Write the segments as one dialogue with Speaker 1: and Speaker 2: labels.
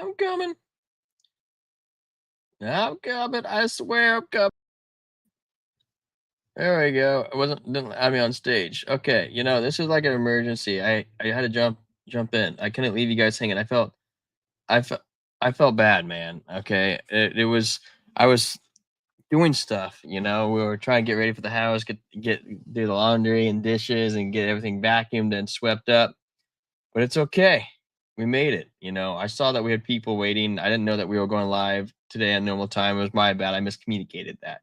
Speaker 1: I'm coming. I'm coming. I swear I'm coming. There we go. It didn't have me on stage. Okay, this is like an emergency. I had to jump in. I couldn't leave you guys hanging. I felt I felt bad, man. Okay. It was I was doing stuff, we were trying to get ready for the house, get do the laundry and dishes and get everything vacuumed and swept up. But it's okay. We made it. I saw that we had people waiting. I didn't know that we were going live today at normal time. It was my bad. I miscommunicated that.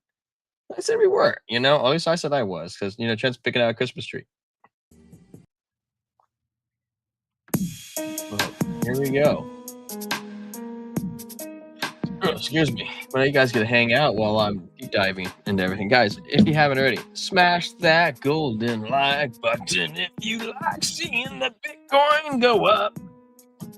Speaker 1: I said we were, at least I said I was, because Trent's picking out a Christmas tree. Well, here we go. Oh, excuse me. But you guys get to hang out while I'm deep diving into everything. Guys, if you haven't already, smash that golden like button if you like seeing the Bitcoin go up.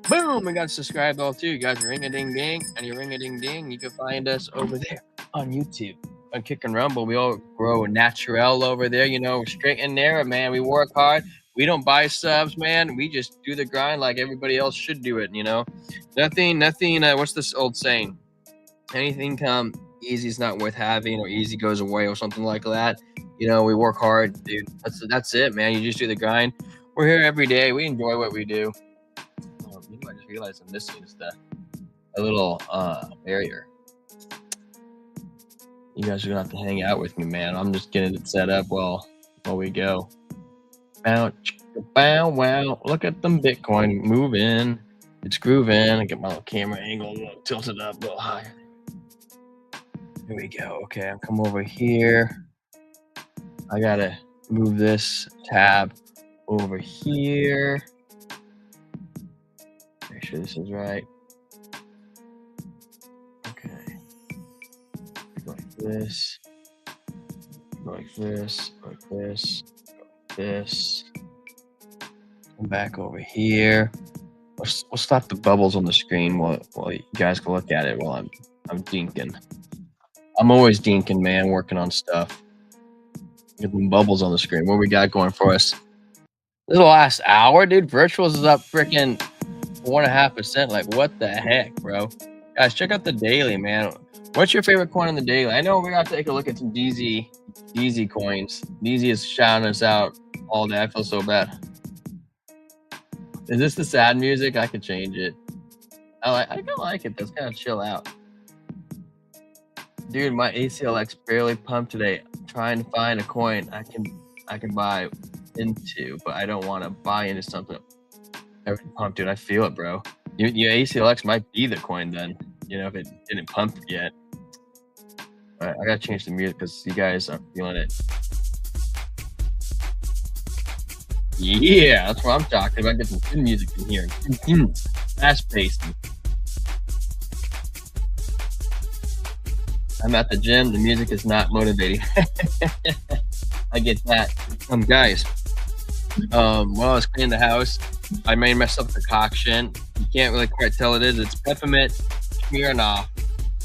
Speaker 1: Boom! We got subscribed all too. You guys ring a ding ding, and you ring a ding ding. You can find us over there on YouTube on Kick and Rumble. We all grow natural over there, straight and narrow, man. We work hard. We don't buy subs, man. We just do the grind like everybody else should do it, Nothing. What's this old saying? Anything come easy is not worth having, or easy goes away, or something like that. We work hard, dude. That's it, man. You just do the grind. We're here every day. We enjoy what we do. I just realized I'm missing a little barrier. You guys are gonna have to hang out with me, man. I'm just getting it set up while we go. Bow, bow, wow! Look at them Bitcoin moving. It's grooving. I get my little camera angle a little tilted up, a little higher. Here we go. Okay, I'll come over here. I gotta move this tab over here. Make sure this is right. Okay. Go like this. Go like this. Go like this. Go like this. Come back over here. We'll stop the bubbles on the screen while you guys can look at it while I'm dinking. I'm always dinking, man, working on stuff. Get them bubbles on the screen. What we got going for us? This last hour, dude. Virtuals is up freaking 4.5%. Like, what the heck, bro? Guys, check out the daily, man. What's your favorite coin on the daily? I know we're gonna take a look at some DZ coins. DZ is shouting us out all day. I feel so bad. Is this the sad music? I could change it. I kind of like it. That's kind of chill out. Dude, my ACLX barely pumped today. I'm trying to find a coin I can buy into, but I don't want to buy into something every pump, dude. I feel it, bro. Your ACLX might be the coin then, if it didn't pump yet. All right, I gotta change the music because you guys aren't feeling it. Yeah, that's what I'm talking about. Get some good music in here. Fast paced. I'm at the gym. The music is not motivating. I get that. Guys, while I was cleaning the house, I made myself a concoction. You can't really quite tell it is. It's peppermint, Smirnoff,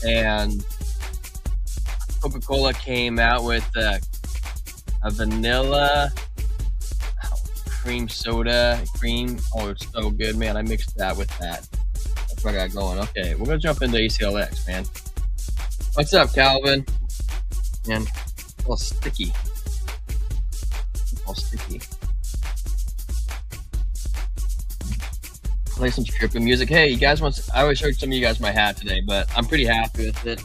Speaker 1: and Coca-Cola came out with a vanilla cream soda. Oh, it's so good, man. I mixed that with that. That's what I got going. Okay, we're gonna jump into ACLX, man. What's up, Calvin? Man, it's all sticky. Play some stripping music. Hey, you guys I always heard some of you guys might have today, but I'm pretty happy with it.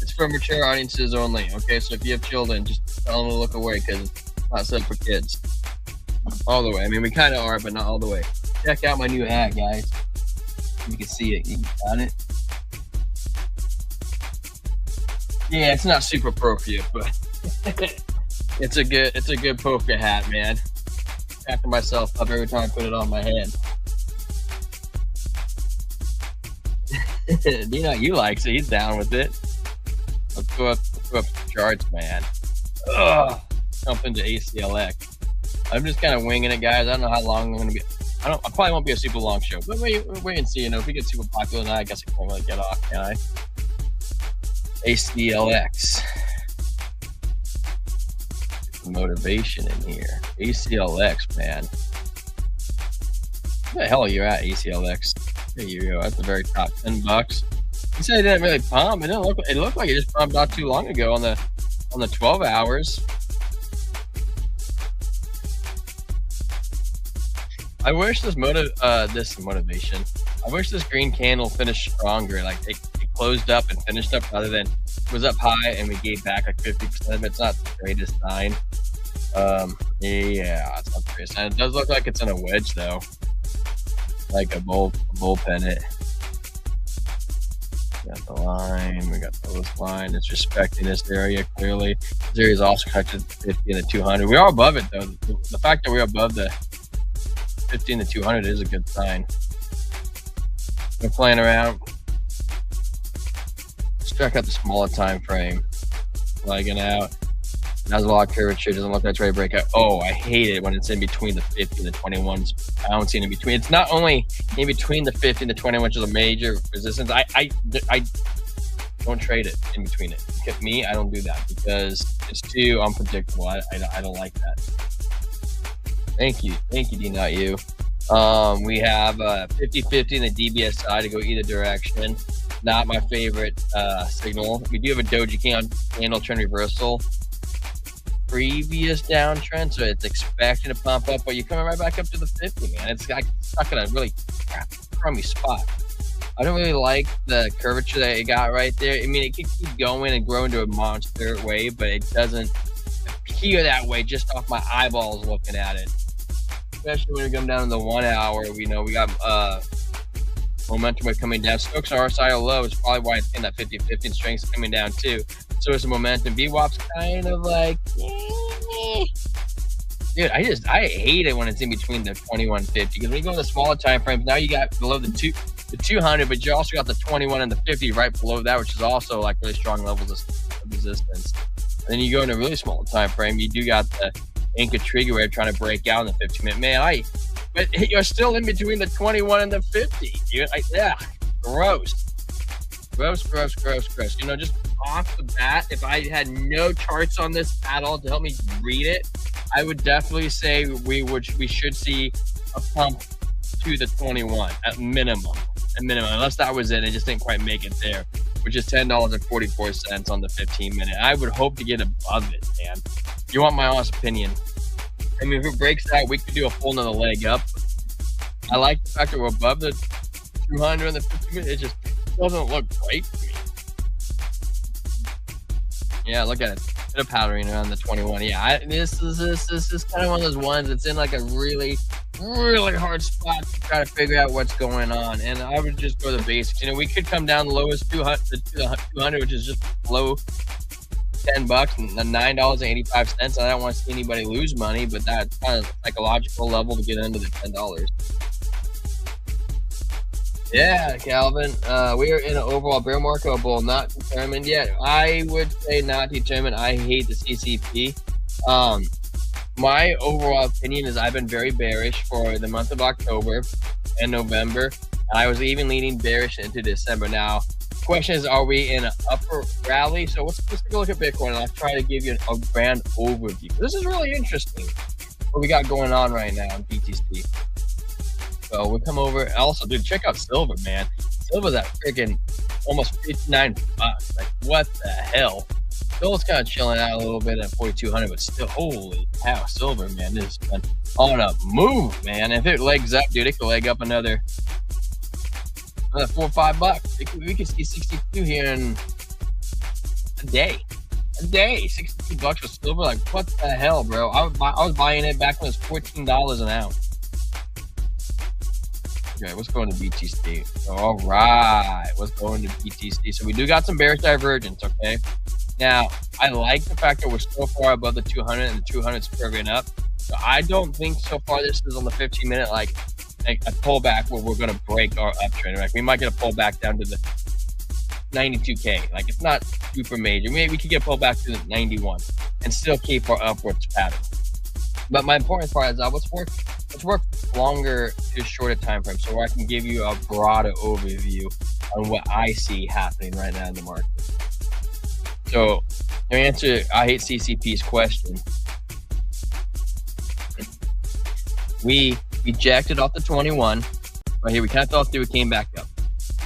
Speaker 1: It's for mature audiences only. Okay, so if you have children, just tell them to look away because it's not set for kids. All the way. I mean, we kind of are, but not all the way. Check out my new hat, guys. You can see it. You got it. Yeah, it's not super appropriate, but it's a good poker hat, man. After myself up every time I put it on my head. You likes it. He's down with it. Let's go up the charts, man. Ugh. Jump into ACLX. I'm just kind of winging it, guys. I don't know how long I'm gonna be. I probably won't be a super long show, but wait and see. If we get super popular, then I guess I can't really get off, can I? ACLX. Motivation in here. ACLX, man. Where the hell are you at, ACLX? There you go. At the very top, $10. You said it didn't really pump. It looked like it just pumped not too long ago on the 12 hours. I wish this motivation. I wish this green candle finished stronger. Like it closed up and finished up rather than was up high and we gave back like 50% of it. It's not the greatest sign. Yeah, it's not the greatest sign. It does look like it's in a wedge though, like a bull pennant. We got the line. We got the lowest line. It's respecting this area clearly. This area is also connected to 50 and the 200. We are above it though. The fact that we're above the 50 and the 200 is a good sign. We're playing around. Let's check out the smaller time frame. Flagging out. Has a lot of curvature. Doesn't look like it's ready to break out. Oh, I hate it when it's in between the 50 and the 21s, bouncing in between. It's not only in between the 50 and the 21, which is a major resistance. I don't trade it in between it. Me, I don't do that because it's too unpredictable. I don't like that. Thank you, D, not you. We have 50-50 in the DBSI to go either direction. Not my favorite signal. We do have a Doji candle trend reversal. Previous downtrend, so it's expecting to pump up, but you're coming right back up to the 50, man. It's like stuck in a really crummy spot. I don't really like the curvature that it got right there. I mean, it could keep going and grow into a monster wave, but it doesn't appear that way just off my eyeballs looking at it. Especially when we come down to the 1 hour, we know we got momentum coming down. Stokes RSI low is probably why it's in that 50-50 and strength's coming down too. So it's a momentum. VWAP's kind of like, dude, I hate it when it's in between the 2150 because when you go to the smaller time frames, now you got below the 200, but you also got the 21 and the 50 right below that, which is also like really strong levels of resistance. And then you go into a really small time frame, you do got the anchor trigger where you're trying to break out in the 15-minute. Man, but you're still in between the 21 and the 50. You're like, yeah, gross. You know, just off the bat, if I had no charts on this at all to help me read it, I would definitely say we should see a pump to the 21 at minimum. Unless that was it, it just didn't quite make it there, which is $10.44 on the 15-minute. I would hope to get above it, man. You want my honest opinion? I mean, if it breaks that, we could do a full another leg up. I like the fact that we're above the 200 and the 50-minute. It just doesn't look great to me. Yeah, look at it. Bit of powdering around the 21. Yeah, this is kind of one of those ones that's in like a really, really hard spot to try to figure out what's going on. And I would just go to the basics. You know, we could come down the lowest 200, which is just below $10 and $9.85. And I don't want to see anybody lose money, but that's kind of psychological level to get into the $10. Yeah, Calvin. We are in an overall bear market or bull, not determined yet. I would say not determined. I hate the CCP. My overall opinion is I've been very bearish for the month of October and November. I was even leaning bearish into December. Now, the question is, are we in an upper rally? So let's take a look at Bitcoin, and I'll try to give you a grand overview. This is really interesting, what we got going on right now in BTC. So we'll come over. Also, dude, check out silver, man. Silver's at freaking almost $59. Like, what the hell? Gold's kind of chilling out a little bit at 4,200, but still, holy cow, silver, man, this has been on a move, man. If it legs up, dude, it could leg up another $4 or $5. We could see 62 here in a day. 62 bucks for silver. Like, what the hell, bro? I was buying it back when it was $14 an ounce. Okay, let's go into BTC. All right, let's go into BTC. So we do got some bearish divergence, okay? Now, I like the fact that we're so far above the 200 and the 200 is curving up. So I don't think so far this is on the 15-minute like a pullback where we're going to break our uptrend. Like, we might get a pullback down to the 92K. Like, it's not super major. Maybe we could get a pullback to the 91 and still keep our upwards pattern. But my important part is let's work longer to shorter time frame so I can give you a broader overview on what I see happening right now in the market. So, to answer I hate CCP's question, we ejected off the 21, Right here, we kind of fell through. We came back up,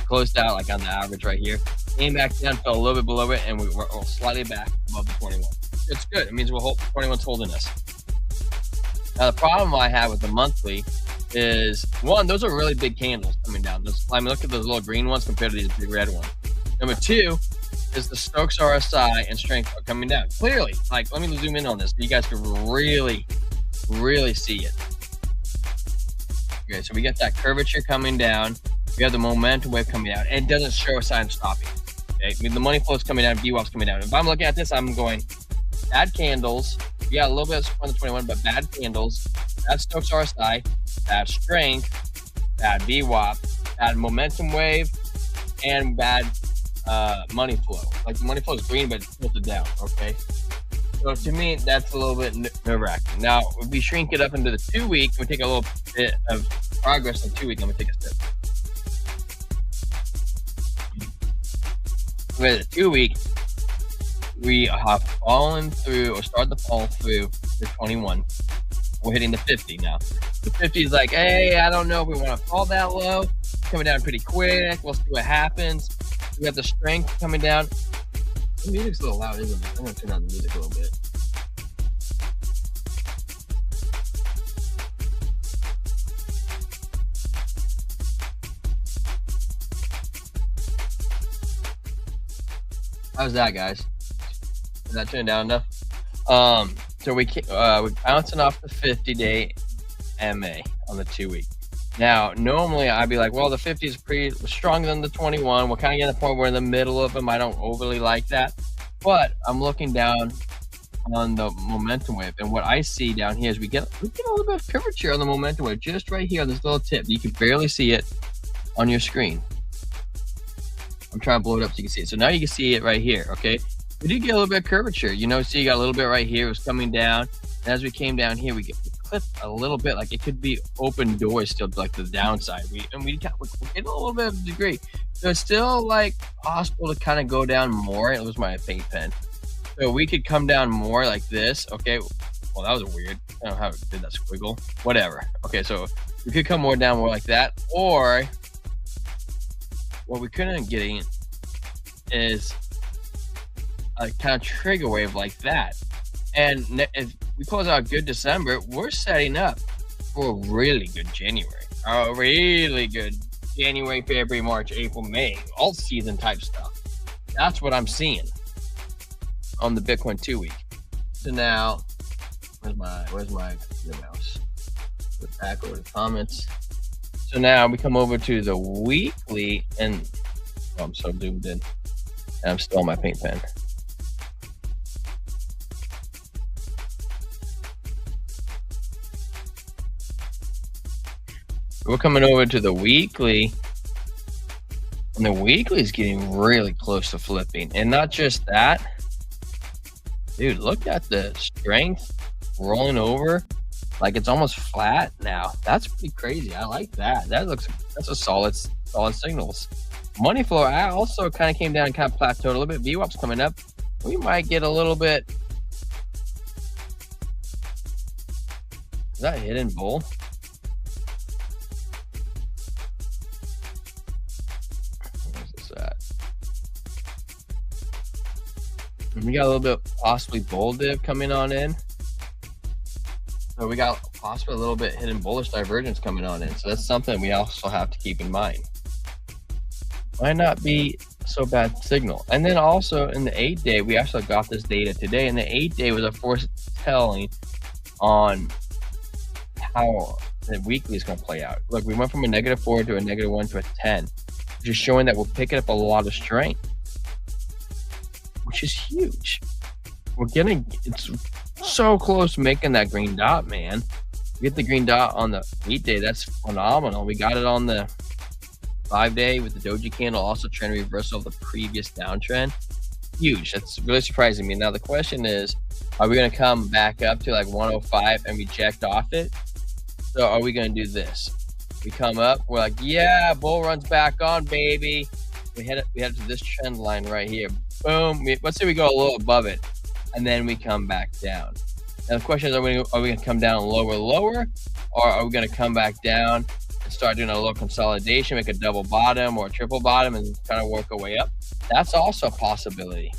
Speaker 1: closed out like on the average right here. Came back down, fell a little bit below it, and we're slightly back above the 21. It's good. It means 21's holding us. Now the problem I have with the monthly is, one, those are really big candles coming down. Look at those little green ones compared to these big red ones. Number two is the Stokes RSI and strength are coming down. Clearly, like, let me zoom in on this so you guys can really, really see it. Okay, so we got that curvature coming down. We have the momentum wave coming down, and it doesn't show a sign of stopping. Okay, I mean, the money flow is coming down, VWAP's coming down. If I'm looking at this, I'm going, bad candles. We got a little bit of support on the 21, but bad candles, bad Stokes RSI, bad strength, bad VWAP, bad momentum wave, and bad money flow. Like the money flow is green, but it's tilted down. Okay, so to me, that's a little bit nerve-wracking. Now, if we shrink it up into the 2 week, we take a little bit of progress in 2 weeks. Let me take a step. With the 2 week, we have fallen through or started to fall through the 21. We're hitting the 50 now. The 50 is like, hey, I don't know if we want to fall that low. It's coming down pretty quick. We'll see what happens. We have the strength coming down. The music's a little loud, isn't it? I'm going to turn down the music a little bit. How's that, guys? Is that turning down enough? So we're bouncing off the 50-day MA on the 2 week. Now, normally I'd be like, well, the 50 is pretty stronger than the 21. We're kind of getting to the point where in the middle of them. I don't overly like that. But I'm looking down on the momentum wave, and what I see down here is we get a little bit of curvature on the momentum wave, just right here on this little tip. You can barely see it on your screen. I'm trying to blow it up so you can see it. So now you can see it right here, okay? We did get a little bit of curvature, you know, so you got a little bit right here. It was coming down. And as we came down here, we clipped a little bit, like it could be open doors still, like the downside. We're getting a little bit of a degree. So it's still like possible to kind of go down more. It was my paint pen. So we could come down more like this, okay? Well, that was weird. I don't know how it did that squiggle. Whatever. Okay, so we could come down more like that, or what we couldn't get in is a kind of trigger wave like that. And if we close out a good December, we're setting up for a really good January. A really good January, February, March, April, May, all season type stuff. That's what I'm seeing on the Bitcoin 2 week. So now, where's my mouse? Go back over to comments. So now we come over to the weekly, and I'm so zoomed in, and I'm still on my paint pen. We're coming over to the weekly, and the weekly is getting really close to flipping. And not just that, dude, look at the strength rolling over. Like it's almost flat now. That's pretty crazy. I like that. That's a solid signals. Money flow, I also kind of came down and kind of plateaued a little bit. VWAP's coming up. We might get a little bit. Is that hidden bull? Where's this at? And we got a little bit possibly bull div coming on in. So we got possibly a little bit hidden bullish divergence coming on in. So that's something we also have to keep in mind. Might not be so bad signal. And then also in the 8-day, we actually got this data today, and the 8-day was a foretelling on how the weekly is going to play out. Look, we went from a -4 to a -1 to a 10, which is showing that we're picking up a lot of strength, which is huge. It's so close to making that green dot, man. We get the green dot on the 8-day. That's phenomenal. We got it on the 5-day with the doji candle, also trend reversal of the previous downtrend. Huge. That's really surprising me. Now the question is, are we going to come back up to like 105 and reject off it? So are we going to do this? We come up, we're like, yeah, bull runs back on, baby. We head to this trend line right here. Boom. Let's say we go a little above it, and then we come back down. Now the question is, are we going to come down lower, or are we going to come back down start doing a little consolidation, make a double bottom or a triple bottom and kind of work our way up. That's also a possibility.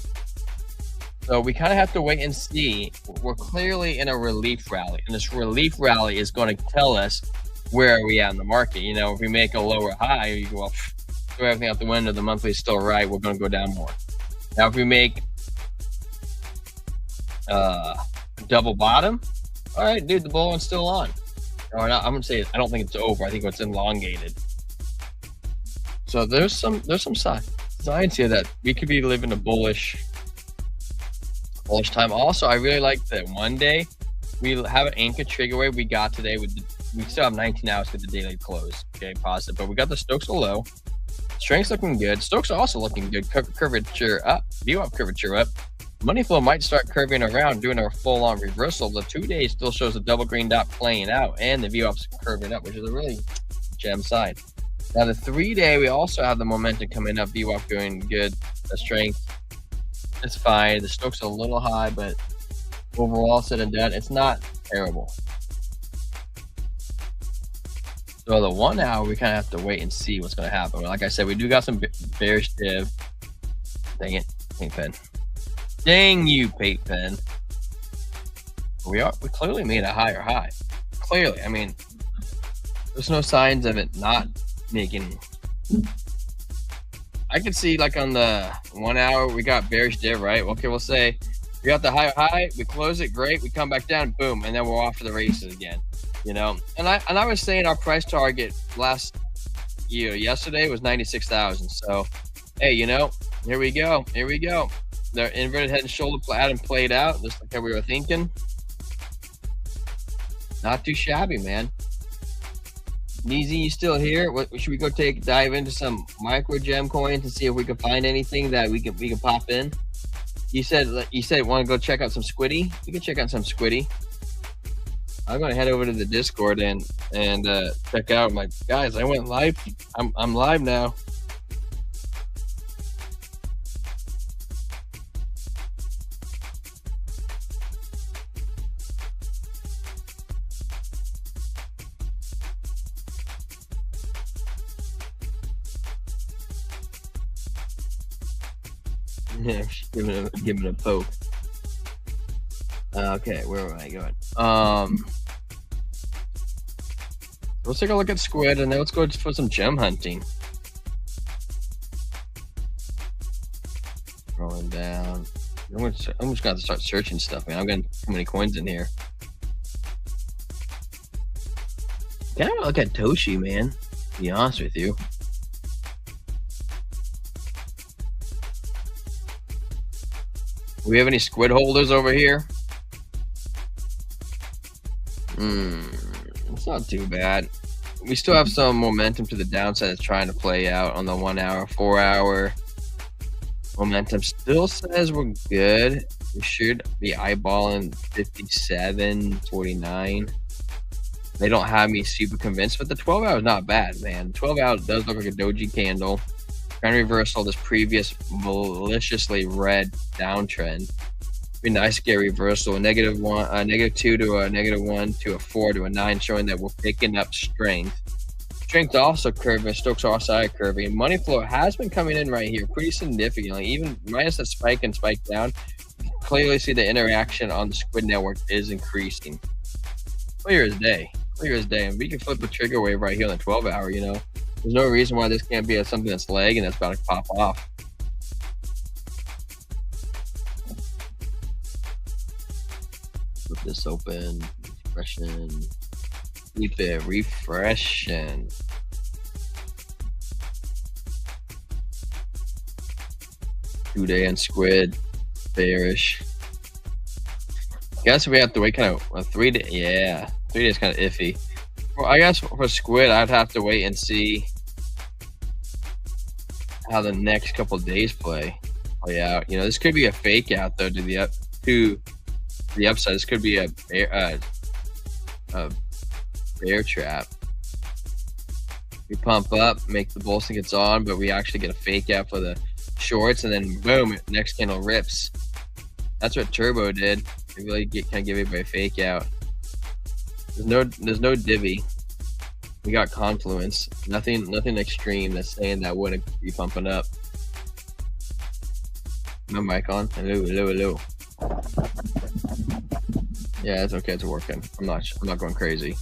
Speaker 1: So we kind of have to wait and see. We're clearly in a relief rally, and this relief rally is going to tell us where are we at in the market. You know, if we make a lower high, you go, well, throw everything out the window, the monthly is still right, we're going to go down more. Now, if we make double bottom, all right, dude, the bull one's still on. Or not, I'm going to say, I don't think it's over. I think it's elongated. So there's some signs here that we could be living a bullish time. Also, I really like that one day we have an anchor trigger wave we got today. We still have 19 hours with the daily close. Okay, positive. But we got the Stokes low. Strength's looking good. Stokes also looking good. Curvature up. View up, curvature up. Money flow might start curving around, doing a full-on reversal. The 2-day still shows a double green dot playing out, and the view up's curving up, which is a really gem sign. Now, the 3-day, we also have the momentum coming up. View up going good. The strength, it's fine. The Stokes a little high, but overall, said and done, it's not terrible. So the 1 hour, we kind of have to wait and see what's going to happen. Like I said, we do got some bearish div. Dang it, pink pen. Dang you, Pate Pen. We clearly made a higher high. Clearly, I mean, there's no signs of it not making. I can see like on the 1 hour, we got bearish div, right? Okay, we'll say we got the higher high, we close it, great. We come back down, boom, and then we're off to the races again. You know, and I was saying our price target yesterday was 96,000. So, hey, you know, here we go. The inverted head and shoulder pattern played out just like how we were thinking. Not too shabby, man. Neezy, you still here? What should we go dive into some micro gem coins and see if we can find anything that we can pop in? You said want to go check out some Squiddy? We can check out some Squiddy. I'm gonna head over to the Discord and check out. I'm like, guys, I went live. I'm live now. Yeah, giving a poke. Okay, where am I going? Let's take a look at Squid, and then let's go for some gem hunting. Rolling down. I'm just gonna start searching stuff, man. I'm getting too many coins in here. Kind of look at Toshi, man. To be honest with you. Do we have any Squid holders over here? It's not too bad. We still have some momentum to the downside that's trying to play out on the 1 hour, 4 hour. Momentum still says we're good. We should be eyeballing 57, 49. They don't have me super convinced, but the 12 hour is not bad, man. 12 hour does look like a doji candle. Kind of reversal this previous maliciously red downtrend. Be nice to get a reversal, a -2 to a -1 to a 4 to a 9, showing that we're picking up strength. Strength also curving, Stokes also curving. And money flow has been coming in right here pretty significantly, even minus the spike and spike down. You can clearly see the interaction on the Squid network is increasing. Clear as day, and we can flip the trigger wave right here on the 12 hour. You know, there's no reason why this can't be something that's lagging that's about to pop off. Flip this open, refreshing, keep it refreshing. Two-day on Squid, bearish. Guess we have to wait kind of a 3 day. Yeah, 3 days kind of iffy. Well, I guess for Squid, I'd have to wait and see how the next couple of days play out. You know, this could be a fake out though to the upside. This could be a bear trap. We pump up, make the bull tickets on, but we actually get a fake out for the shorts, and then boom, next candle rips. That's what Turbo did. It really kind of give everybody a fake out. There's no divvy. We got confluence. Nothing extreme that's saying that wouldn't be pumping up. My mic on? Hello. Yeah, it's okay. It's working. I'm not going crazy.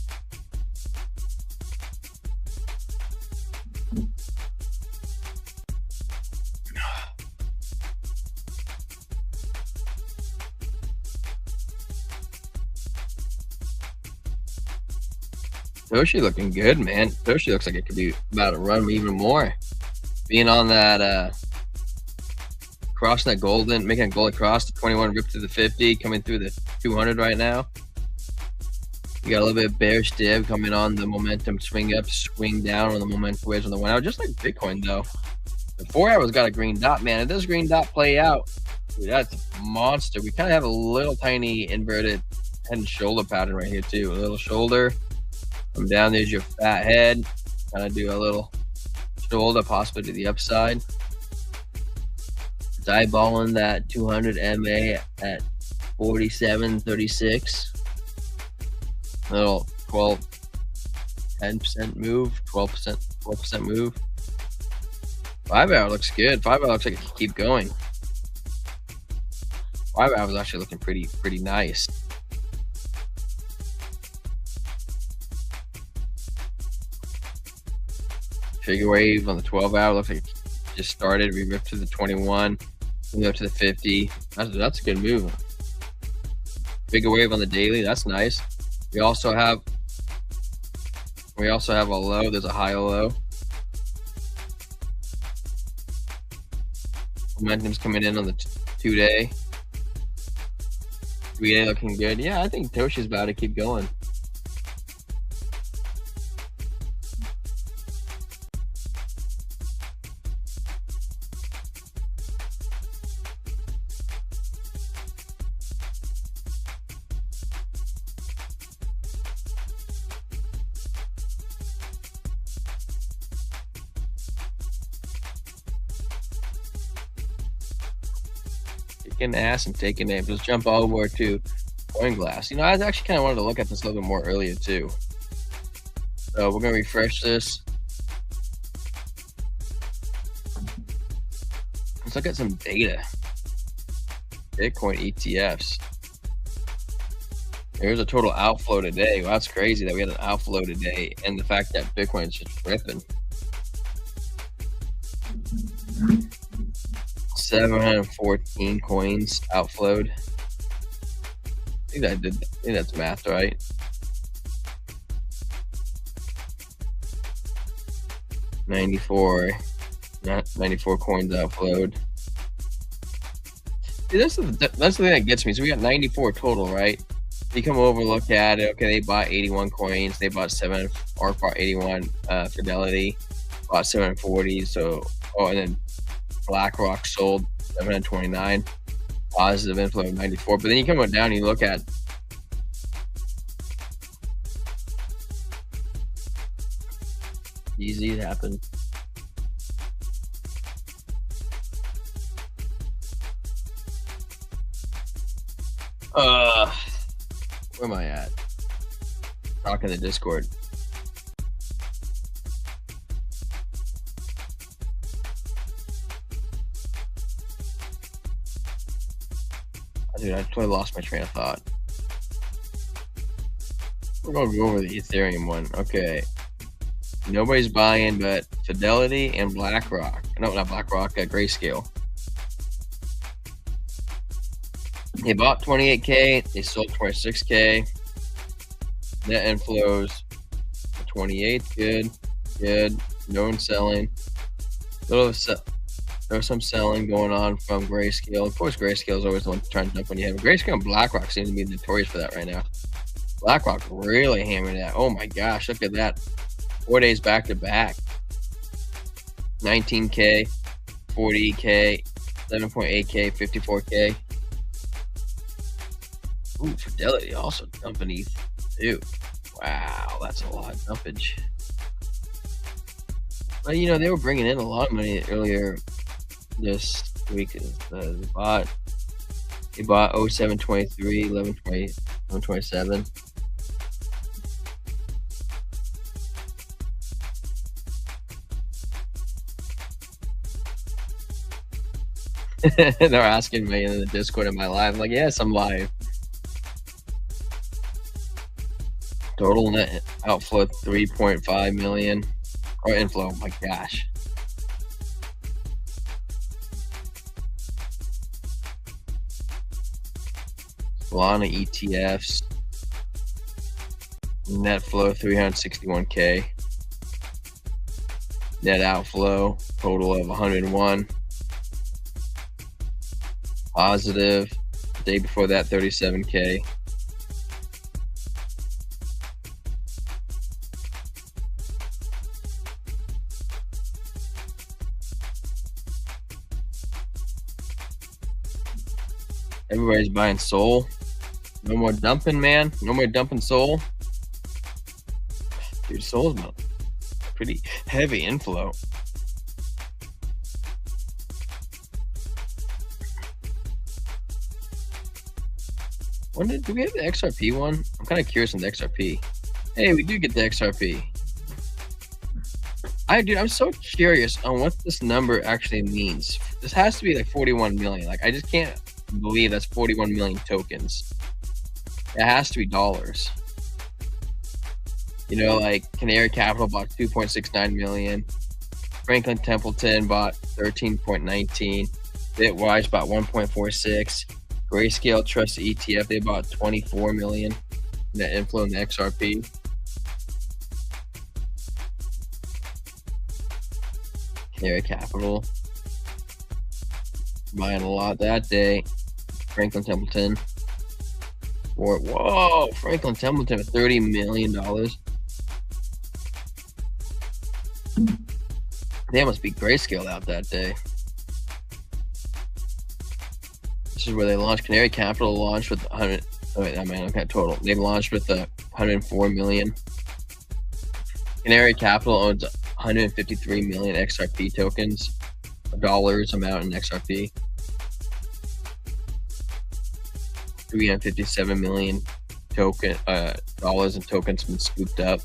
Speaker 1: Toshi looking good, man. Toshi looks like it could be about to run even more. Being on that, crossing that golden, making a golden cross, the 21 rip to the 50, coming through the 200 right now. You got a little bit of bearish div coming on the momentum, swing up, swing down on the momentum waves on the 1 hour, just like Bitcoin though. The 4 hour's got a green dot, man. If this green dot play out, dude, that's a monster. We kind of have a little tiny inverted head and shoulder pattern right here too. A little shoulder. Come down, there's your fat head. Kind of do a little shoulder, possibly to the upside. It's eyeballing that 200 MA at 47.36. Little 10% move, 12% move. 5 hour looks good. 5 hour looks like it can keep going. 5 hour is actually looking pretty nice. Figure wave on the 12 hour looks like it just started. We ripped to the 21, we up to the 50. That's a good move. Figure wave on the daily, that's nice. We also have a low. There's a high, a low. Momentum's coming in on the 2-day. 3-day looking good. Yeah, I think Toshi's about to keep going. Kicking ass and taking names. Let's jump over to CoinGlass. You know, I actually kind of wanted to look at this a little bit more earlier too. So we're gonna refresh this. Let's look at some data. Bitcoin ETFs. There's a total outflow today. Well, that's crazy that we had an outflow today, and the fact that Bitcoin's just ripping. 714 coins outflowed. I think that's math, right? Not 94 coins outflowed. See, that's the thing that gets me. So we got 94 total, right? You come over, look at it. Okay, they bought 81 coins. They bought 81 Fidelity, bought 740. So, and then BlackRock sold 729, positive inflow of 94. But then you come down and you look at easy, it happened. Where am I at? Talking to Discord. Dude, I totally lost my train of thought. We're gonna go over the Ethereum one. Okay. Nobody's buying but Fidelity and BlackRock. No, not BlackRock, Grayscale. They bought 28K, they sold 26K. Net inflows 28, good. No one selling. There's some selling going on from Grayscale. Of course, Grayscale is always the one trying to dump when you have it. Grayscale and BlackRock seem to be notorious for that right now. BlackRock really hammering that. Oh my gosh, look at that. 4 days back to back. 19K, 40K, 7.8K, 54K. Ooh, Fidelity also dumping ETH too. Wow, that's a lot of dumpage. But you know, they were bringing in a lot of money earlier this week. They bought 0723, 1120, 1127. They're asking me in the Discord in my live. I'm like, yes, I'm live. Total net outflow 3.5 million. Or inflow. Oh my gosh. Solana ETFs. Net flow 361K. Net outflow total of 101. Positive. Day before that 37K. Everybody's buying Sol. No more dumping, man. No more dumping Sol. Dude, Sol's pretty heavy inflow. Do we have the XRP one? I'm kind of curious on the XRP. Hey, we do get the XRP. Dude, I'm so curious on what this number actually means. This has to be like 41 million. Like, I just can't believe that's 41 million tokens. It has to be dollars. You know, like Canary Capital bought 2.69 million. Franklin Templeton bought 13.19. Bitwise bought 1.46. Grayscale Trust ETF, they bought 24 million. Net inflow in the XRP. Canary Capital buying a lot that day. Franklin Templeton. Whoa, Franklin Templeton with $30 million. They must be Grayscale out that day. This is where they launched. Canary Capital launched with 100. Oh wait, I mean, okay, total. They launched with 104 million. Canary Capital owns 153 million XRP tokens, dollars amount in XRP. 357 million dollars in tokens been scooped up.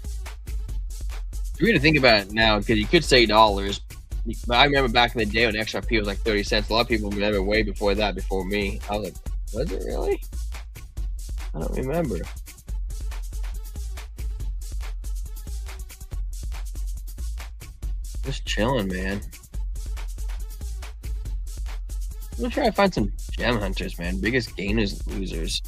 Speaker 1: It's weird to think about it now because you could say dollars, but I remember back in the day when XRP was like 30 cents. A lot of people remember way before that, before me. I was like, was it really? I don't remember. Just chilling, man. I'm gonna try to find some gem hunters, man. Biggest gainers, losers.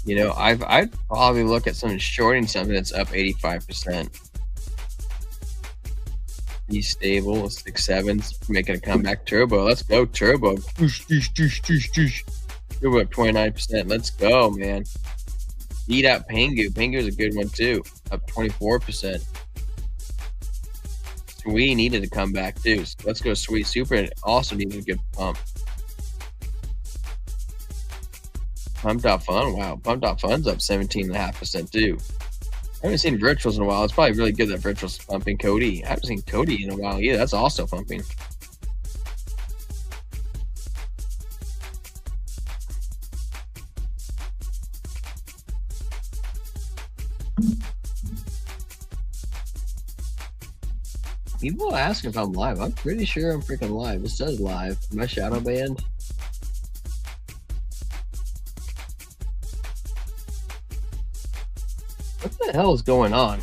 Speaker 1: You know, I'd probably look at something shorting something that's up 85%. He's stable with 6.7s, making a comeback. Turbo, let's go, Turbo. Turbo up 29%. Let's go, man. Beat out Pengu. Pengu's a good one too, up 24%. Sweet needed to come back too. So let's go, Sweet. Super also needed a good pump. Pump.fun, wow. Pump.fun's up 17.5% too. I haven't seen virtuals in a while. It's probably really good that virtuals pumping. Cody, I haven't seen Cody in a while either. That's also pumping. People ask if I'm live. I'm pretty sure I'm freaking live. It says live. Am I shadow banned? What the hell is going on?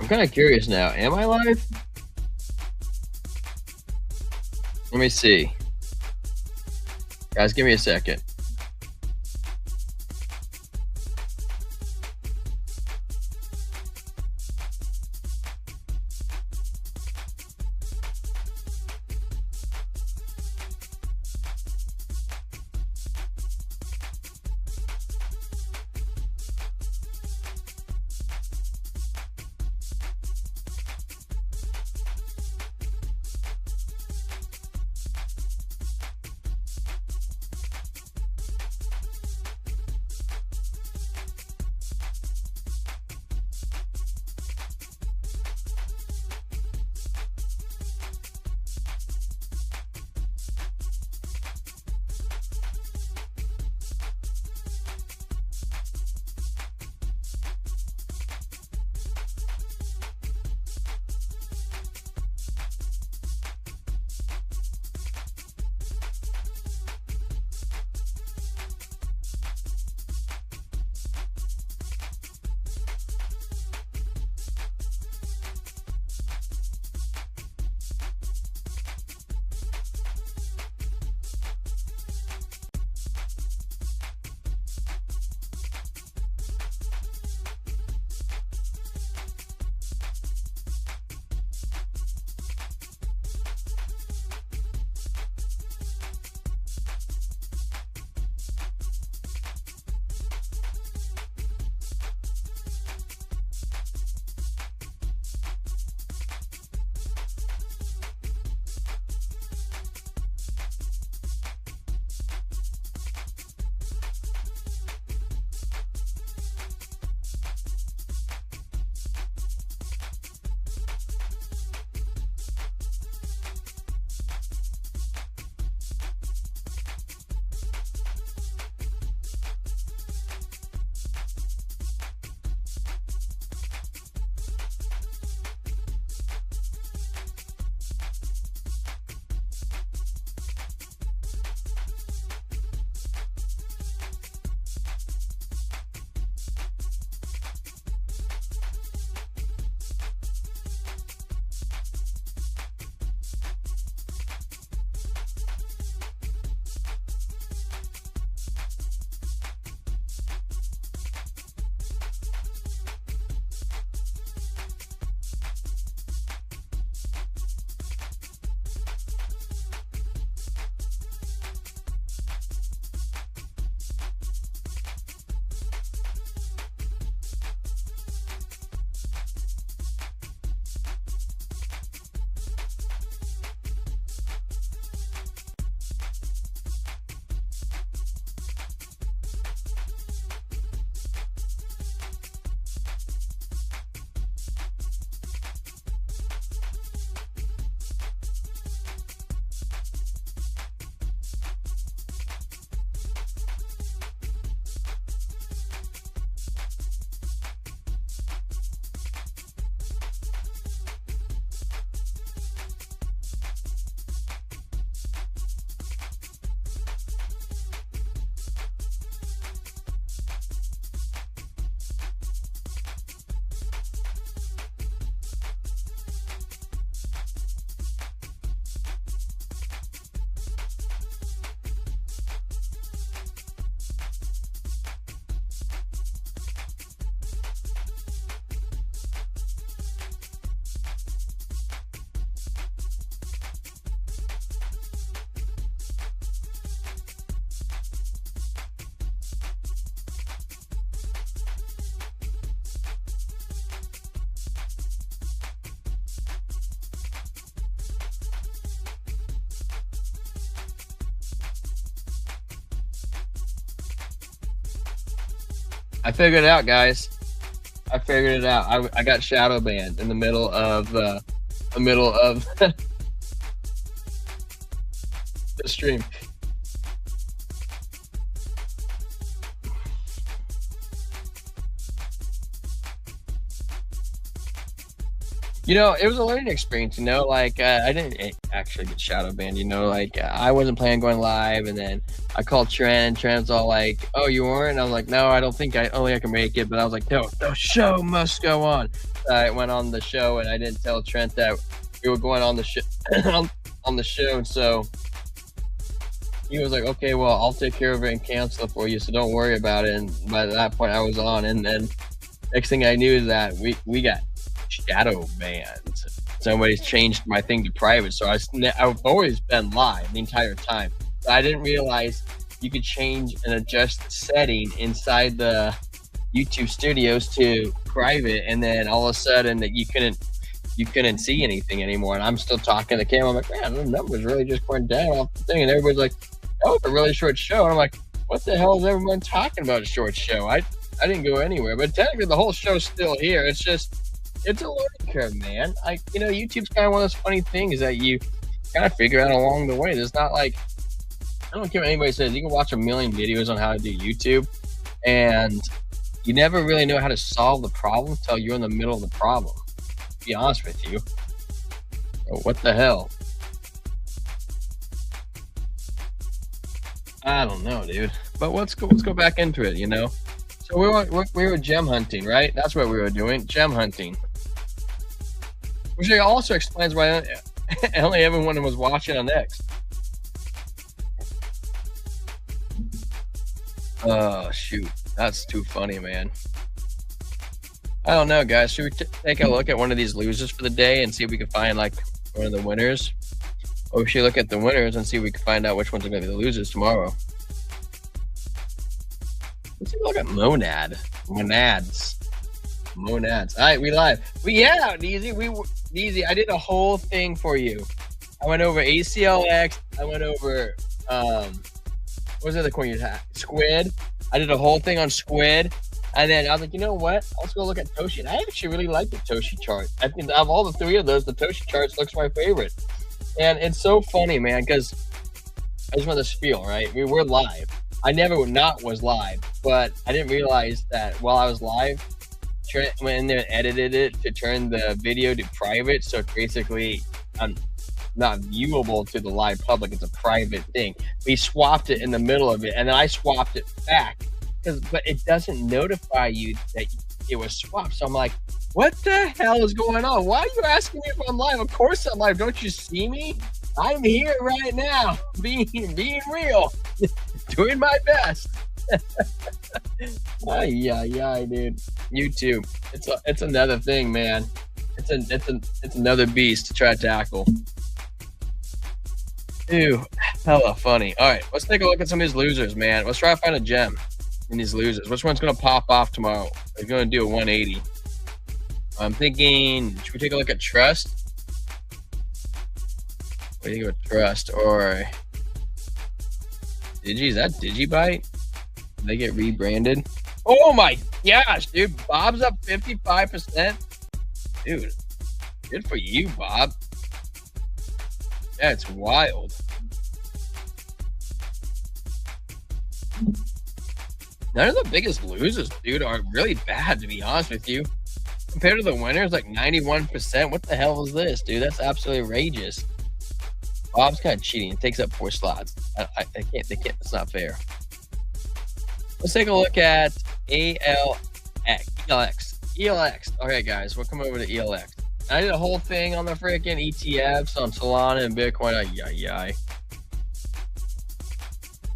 Speaker 1: I'm kind of curious now. Am I live? Let me see. Guys, give me a second. I figured it out, guys. I figured it out. I got shadow banned in the middle of the stream. You know, it was a learning experience, you know, like, I didn't actually get shadow banned, you know, like, I wasn't planning on going live, and then I called Trent. Trent's all like, "Oh, you weren't?" And I was like, "No, I don't think I can make it," but I was like, "No, the show must go on." I went on the show, and I didn't tell Trent that we were going on the show, on the show, so he was like, "Okay, well, I'll take care of it and cancel it for you, so don't worry about it." And by that point, I was on, and then next thing I knew is that we got shadow banned. Somebody's changed my thing to private, so I've always been live the entire time. But I didn't realize you could change and adjust the setting inside the YouTube studios to private, and then all of a sudden that you couldn't see anything anymore. And I'm still talking to the camera. I'm like, man, the numbers really just went down off the thing, and everybody's like, that was a really short show. And I'm like, what the hell is everyone talking about a short show? I didn't go anywhere, but technically the whole show's still here. It's just, it's a learning curve, man. You know, YouTube's kind of one of those funny things that you kind of figure out along the way. There's not like, I don't care what anybody says, you can watch a million videos on how to do YouTube, and you never really know how to solve the problem until you're in the middle of the problem, to be honest with you. So what the hell? I don't know, dude. But let's go back into it, you know? So we were gem hunting, right? That's what we were doing, gem hunting. Which also explains why only everyone was watching on X. Oh, shoot. That's too funny, man. I don't know, guys. Should we take a look at one of these losers for the day and see if we can find, like, one of the winners? Or we should look at the winners and see if we can find out which ones are going to be the losers tomorrow. Let's take a look at Monads. All right, we live. Yeah, Easy. I did a whole thing for you. I went over ACLX. I went over, what was the other coin you had? Squid. I did a whole thing on Squid. And then I was like, you know what? Let's go look at Toshi. And I actually really like the Toshi chart. I think of all the three of those, the Toshi chart looks my favorite. And it's so funny, man, because I just want to spiel, right? We were live. I never was live, but I didn't realize that while I was live, Trent went in there and edited it to turn the video to private. So it's basically not viewable to the live public. It's a private thing. We swapped it in the middle of it, and then I swapped it back. But it doesn't notify you that it was swapped. So I'm like, what the hell is going on? Why are you asking me if I'm live? Of course I'm live. Don't you see me? I'm here right now, being real, doing my best. Ay, dude. YouTube. It's another thing, man. It's another beast to try to tackle. Ew, hella funny. All right, let's take a look at some of these losers, man. Let's try to find a gem in these losers. Which one's gonna pop off tomorrow? We're gonna do a 180. I'm thinking, should we take a look at Trust? What do you go with Trust or Digi? Is that Digibyte? Did they get rebranded? Oh my gosh, dude! Bob's up 55%. Dude, good for you, Bob. That's wild. None of the biggest losers, dude, are really bad, to be honest with you. Compared to the winners, like 91%. What the hell is this, dude? That's absolutely outrageous. Bob's kind of cheating. It takes up 4 slots. I can't. They can't. It's not fair. Let's take a look at ELX. Okay, guys, we'll come over to ELX. I did a whole thing on the freaking ETFs on Solana and Bitcoin.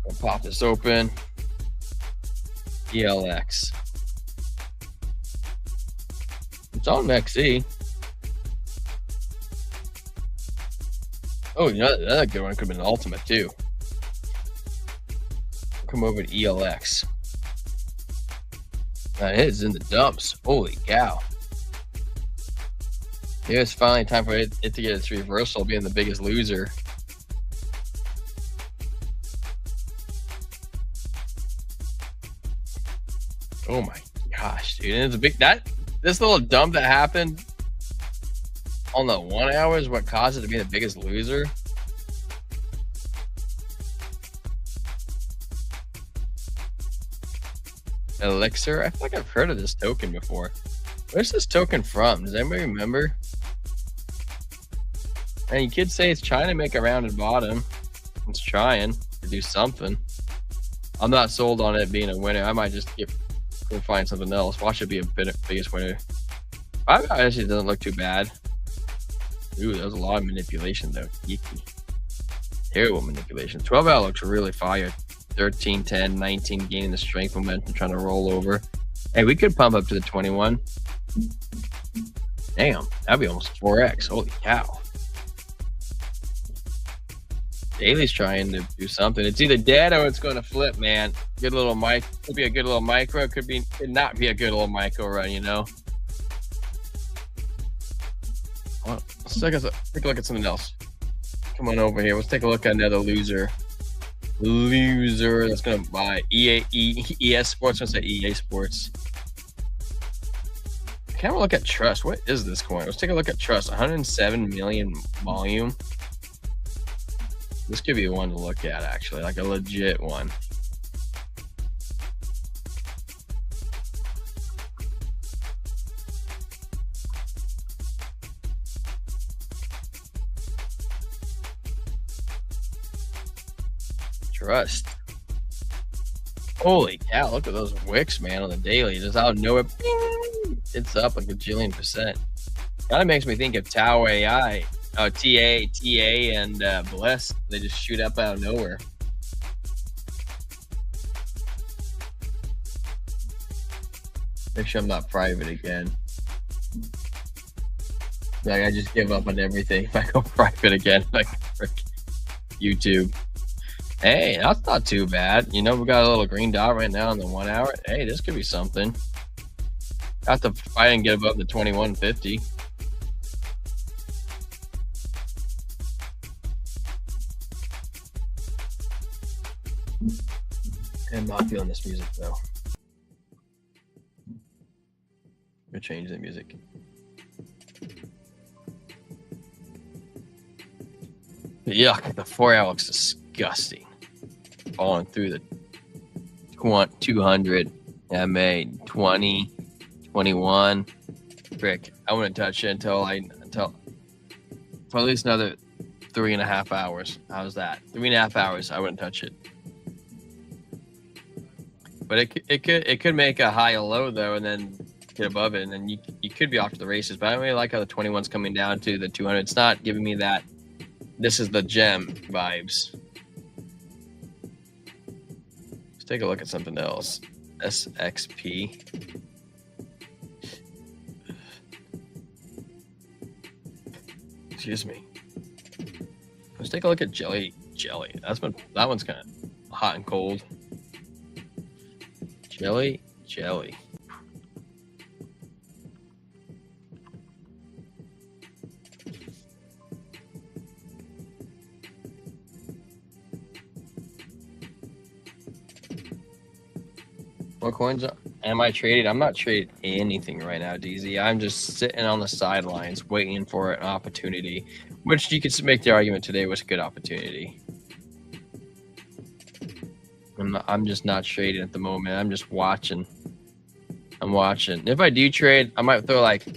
Speaker 1: I'll pop this open. ELX. It's on XE. Oh, you know, another good one could have been an Ultimate too. Come over to ELX. It is in the dumps. Holy cow. It's finally time for it to get its reversal, being the biggest loser. Oh my gosh, dude. And it's a big this little dump that happened on the 1 hour is what caused it to be the biggest loser. Elixir. I feel like I've heard of this token before. Where's this token from? Does anybody remember? And you could say it's trying to make a rounded bottom. It's trying to do something. I'm not sold on it being a winner. I might just go find something else. Watch it be a biggest winner. Actually doesn't look too bad. Ooh, that was a lot of manipulation though. Yeeky. Terrible manipulation. 12 hour looks really fire. 13, 10, 19, gaining the strength momentum, trying to roll over. Hey, we could pump up to the 21. Damn, that'd be almost 4x. Holy cow. Daily's trying to do something. It's either dead or it's going to flip, man. Good little mic. Could be a good little micro. Could not be a good little micro run, you know? Well, let's take a look at something else. Come on over here. Let's take a look at another loser. That's going to buy ES Sports. Let's say EA Sports. Can we look at Trust? What is this coin? Let's take a look at Trust. 107 million volume. This could be one to look at, actually, like a legit one. Trust. Holy cow, look at those wicks, man, on the daily. Just out of nowhere, bing, it's up like a jillion %. Kind of makes me think of Tau AI. Oh, TA, and Bless. They just shoot up out of nowhere. Make sure I'm not private again. Like, I just give up on everything if I go private again. Like, frick YouTube. Hey, that's not too bad. You know, we got a little green dot right now in the 1 hour. Hey, this could be something. Have to fight and get above the 2150. I'm not feeling this music though. I'm gonna change the music. Yuck, the 4 hour looks disgusting. Falling through the 200, MA, 20, 21. Frick, I wouldn't touch it until for at least another 3.5 hours. How's that? 3.5 hours, I wouldn't touch it. But it could make a high or low though, and then get above it, and then you could be off to the races. But I don't really like how the 21's coming down to the 200. It's not giving me that. This is the gem vibes. Let's take a look at something else. SXP. Excuse me. Let's take a look at Jelly. That one's kind of hot and cold. Jelly. What coins am I trading? I'm not trading anything right now, DZ. I'm just sitting on the sidelines waiting for an opportunity, which you could make the argument today was a good opportunity. I'm just not trading at the moment. I'm just watching. I'm watching. If I do trade, I might throw like,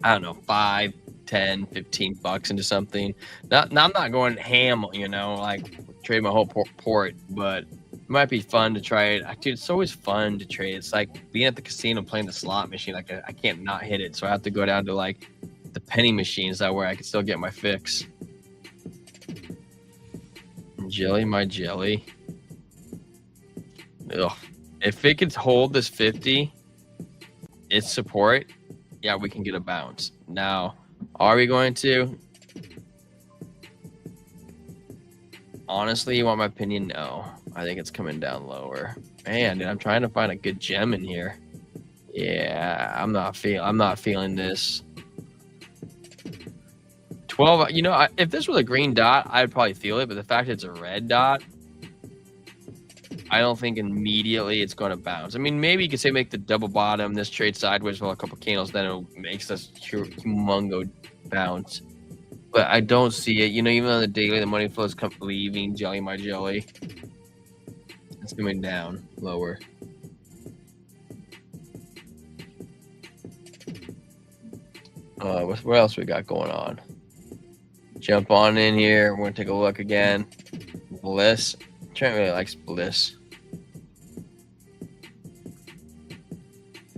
Speaker 1: I don't know, 5, 10, 15 bucks into something. I'm not going ham, you know, like trade my whole port, but it might be fun to try it. Dude, it's always fun to trade. It's like being at the casino playing the slot machine. Like I can't not hit it, so I have to go down to like the penny machines that where I can still get my fix. Jelly, my jelly. Ugh. If it could hold this 50, its support, yeah, we can get a bounce. Now, are we going to? Honestly, you want my opinion? No. I think it's coming down lower. Man, dude, I'm trying to find a good gem in here. Yeah, I'm not feeling this. 12, you know, if this was a green dot, I'd probably feel it, but the fact it's a red dot, I don't think immediately it's going to bounce. I mean, maybe you could say make the double bottom, this trade sideways for a couple candles, then it makes this humongo bounce. But I don't see it. You know, even on the daily, the money flow is leaving jelly my jelly. It's coming down lower. What else we got going on? Jump on in here. We're gonna take a look again. Bliss. Trent really likes Bliss.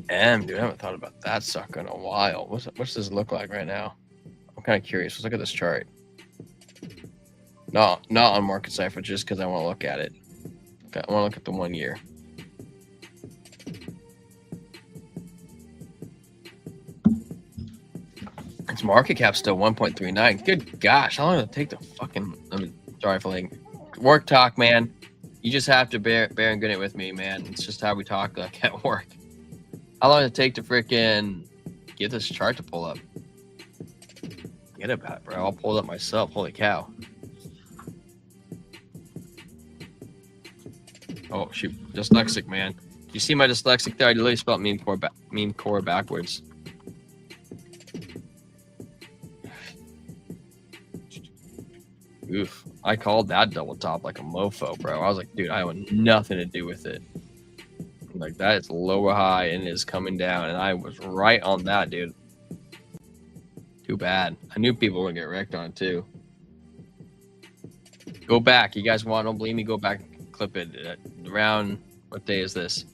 Speaker 1: Dude, I haven't thought about that sucker in a while. What's this look like right now? I'm kind of curious. Let's look at this chart. Not on Market Cipher, just because I want to look at it. Okay, I want to look at the 1 year. Its market cap still 1.39. Good gosh, how long did it take to fucking? Sorry for like work talk, man. You just have to bear and good it with me, man. It's just how we talk like at work. How long did it take to freaking get this chart to pull up? Forget about it, bro. I'll pull it up myself. Holy cow. Oh shoot, dyslexic, man. You see my dyslexic there? I literally spelled meme core backwards. Oof, I called that double top like a mofo, bro. I was like, dude, I have nothing to do with it. Like, that is lower high and it is coming down, and I was right on that, dude. Too bad. I knew people would get wrecked on it too. Go back. You guys don't believe me? Go back and clip it. Around, what day is this?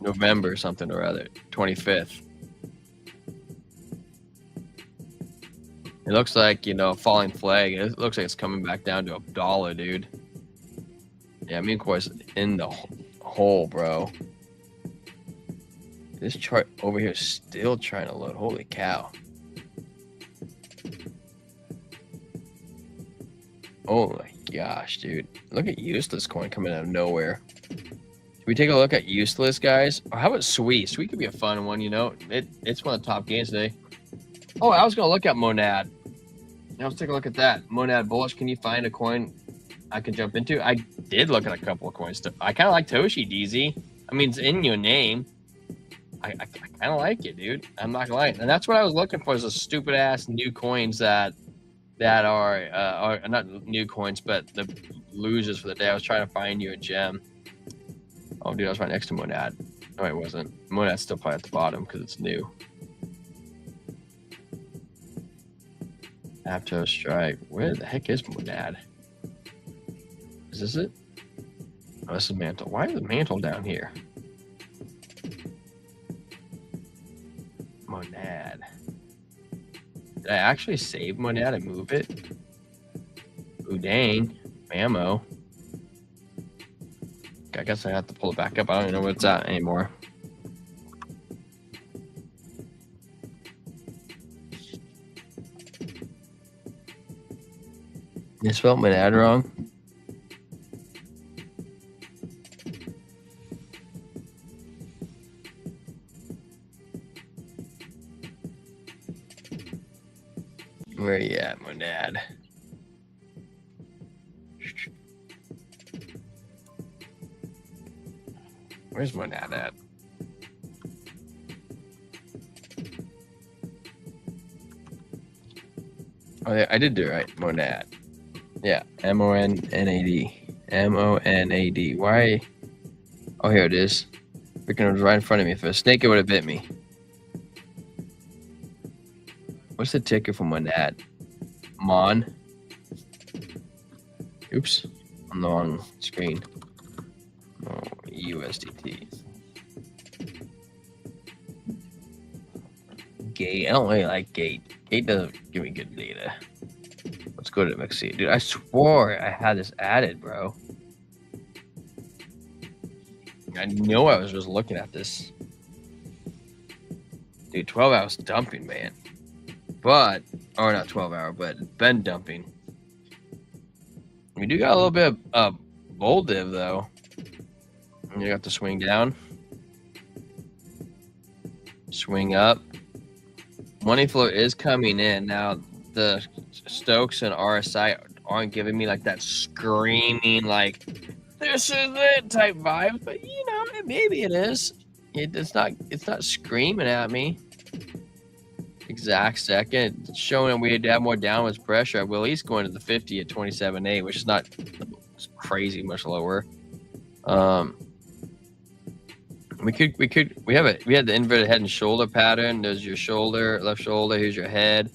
Speaker 1: November something or other. 25th. It looks like, you know, falling flag. It looks like it's coming back down to $1, dude. Yeah, I mean, of course, in the hole, bro. This chart over here is still trying to load. Holy cow. Oh my gosh, dude. Look at Useless Coin coming out of nowhere. Should we take a look at Useless, guys? Or how about Sweet? Sweet could be a fun one, you know. It's one of the top gains today. Oh, I was going to look at Monad. Now let's take a look at that. Monad Bullish. Can you find a coin I can jump into? I did look at a couple of coins. I kind of like Toshi, DZ. I mean, it's in your name. I kind of like it, dude. I'm not gonna lie. And that's what I was looking for, is those stupid ass new coins that are not new coins, but the losers for the day. I was trying to find you a gem. Oh, dude, I was right next to Monad. No, it wasn't. Monad's still probably at the bottom because it's new. Apto Strike. Where the heck is Monad? Is this it? Oh, this is Mantle. Why is the Mantle down here? Monad. Did I actually save Monad and move it? Ooh, dang. Ammo. I guess I have to pull it back up. I don't even know where it's at anymore. I spelled Monad wrong. Where you at, Monad? Where's Monad at? Oh, yeah, I did do it right. Monad. Yeah, M-O-N-N-A-D. M-O-N-A-D. Why? Oh, here it is. Freaking, it was right in front of me. If a snake, it would have bit me. What's the ticker for Monad? Mon. Oops. On the wrong screen. Oh, USDT. Gate. I don't really like Gate. Gate doesn't give me good data. Let's go to MXC. Dude, I swore I had this added, bro. I know I was just looking at this. Dude, 12 hours dumping, man. But, or not 12 hour, but been dumping. We do got a little bit of bull div, though. You got the swing down. Swing up. Money flow is coming in. Now, the Stokes and RSI aren't giving me like that screaming, like, this is it type vibe, but you know, maybe it is. It's not screaming at me. Exact second. It's showing that we had to have more downwards pressure. We'll at least go into the 50 at 27.8, which is not crazy much lower. We had the inverted head and shoulder pattern. There's your shoulder, left shoulder. Here's your head.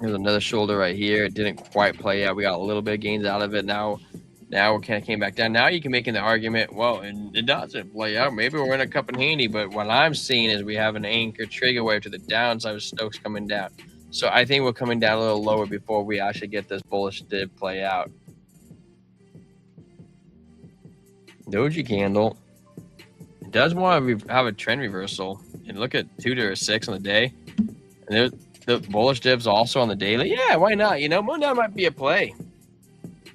Speaker 1: There's another shoulder right here. It didn't quite play out. We got a little bit of gains out of it. Now we kind of came back down. Now you can make the argument, well, and it doesn't play out. Maybe we're in a cup and handy, but what I'm seeing is we have an anchor trigger wave to the downside of Stokes coming down. So I think we're coming down a little lower before we actually get this bullish dip play out. Doji candle. It does want to have a trend reversal. And look at 2 to 6 on the day. And the bullish dip's also on the daily. Yeah, why not? You know, Moonshot might be a play.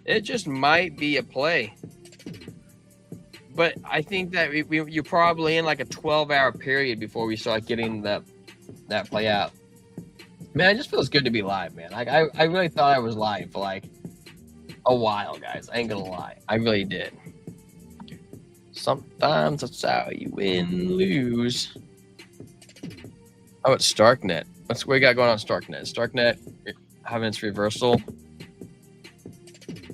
Speaker 1: It just might be a play. But I think that you're probably in like a 12-hour period before we start getting that play out. Man, it just feels good to be live, man. Like I really thought I was live for like a while, guys. I ain't gonna lie. I really did. Sometimes that's how you win, lose. Oh, it's Starknet. What's we got going on Starknet? Starknet having its reversal.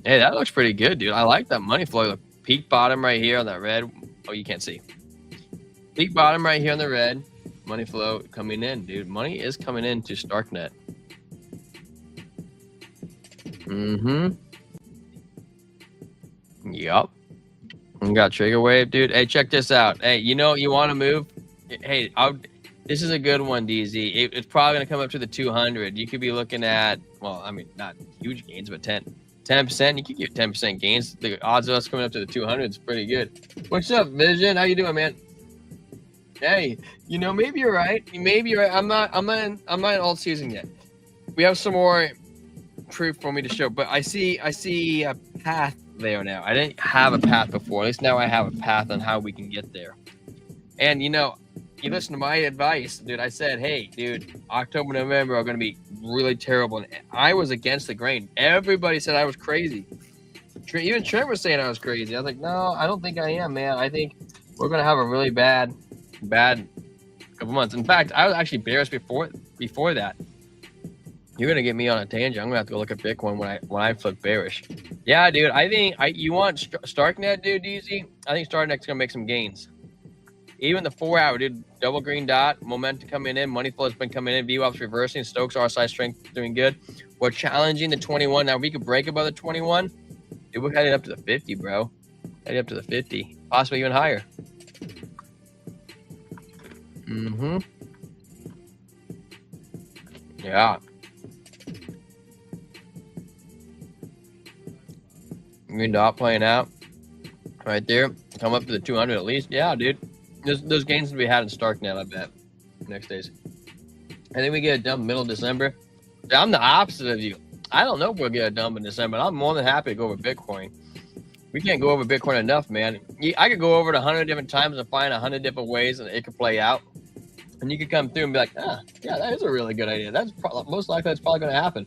Speaker 1: Hey, that looks pretty good, dude. I like that money flow. The peak bottom right here on that red. Oh, you can't see. Peak bottom right here on the red. Money flow coming in, dude. Money is coming into Starknet. Yup. We got trigger wave, dude. Hey, check this out. Hey, you know you want to move? Hey, this is a good one, DZ. It's probably going to come up to the 200. You could be looking at, well, I mean, not huge gains, but 10%. You could get 10% gains. The odds of us coming up to the 200 is pretty good. What's up, Vision? How you doing, man? Hey, you know, maybe you're right. Maybe you're right. I'm not in alt season yet. We have some more proof for me to show, but I see a path there now. I didn't have a path before. At least now I have a path on how we can get there. And you know, you listen to my advice, dude. I said, hey, dude, October, November are going to be really terrible. And I was against the grain. Everybody said I was crazy. Even Trent was saying I was crazy. I was like, no, I don't think I am, man. I think we're going to have a really bad couple months. In fact, I was actually bearish before that. You're going to get me on a tangent. I'm going to have to go look at Bitcoin when I flip bearish. Yeah, dude, I think you want Starknet, dude, DZ? I think Starknet's going to make some gains. Even the 4-hour, dude, double green dot, momentum coming in, money flow has been coming in, VWAP's reversing, Stokes RSI strength doing good. We're challenging the 21. Now, if we could break above the 21, dude, we're heading up to the 50, bro. Heading up to the 50, possibly even higher. Yeah. Green dot playing out right there. Come up to the 200 at least. Yeah, dude. Those gains to be had in Starknet, I bet. Next days. I think we get a dump middle of December. I'm the opposite of you. I don't know if we'll get a dump in December. I'm more than happy to go over Bitcoin. We can't go over Bitcoin enough, man. I could go over it 100 different times and find 100 different ways that it could play out. And you could come through and be like, yeah, that is a really good idea. That's most likely that's probably going to happen.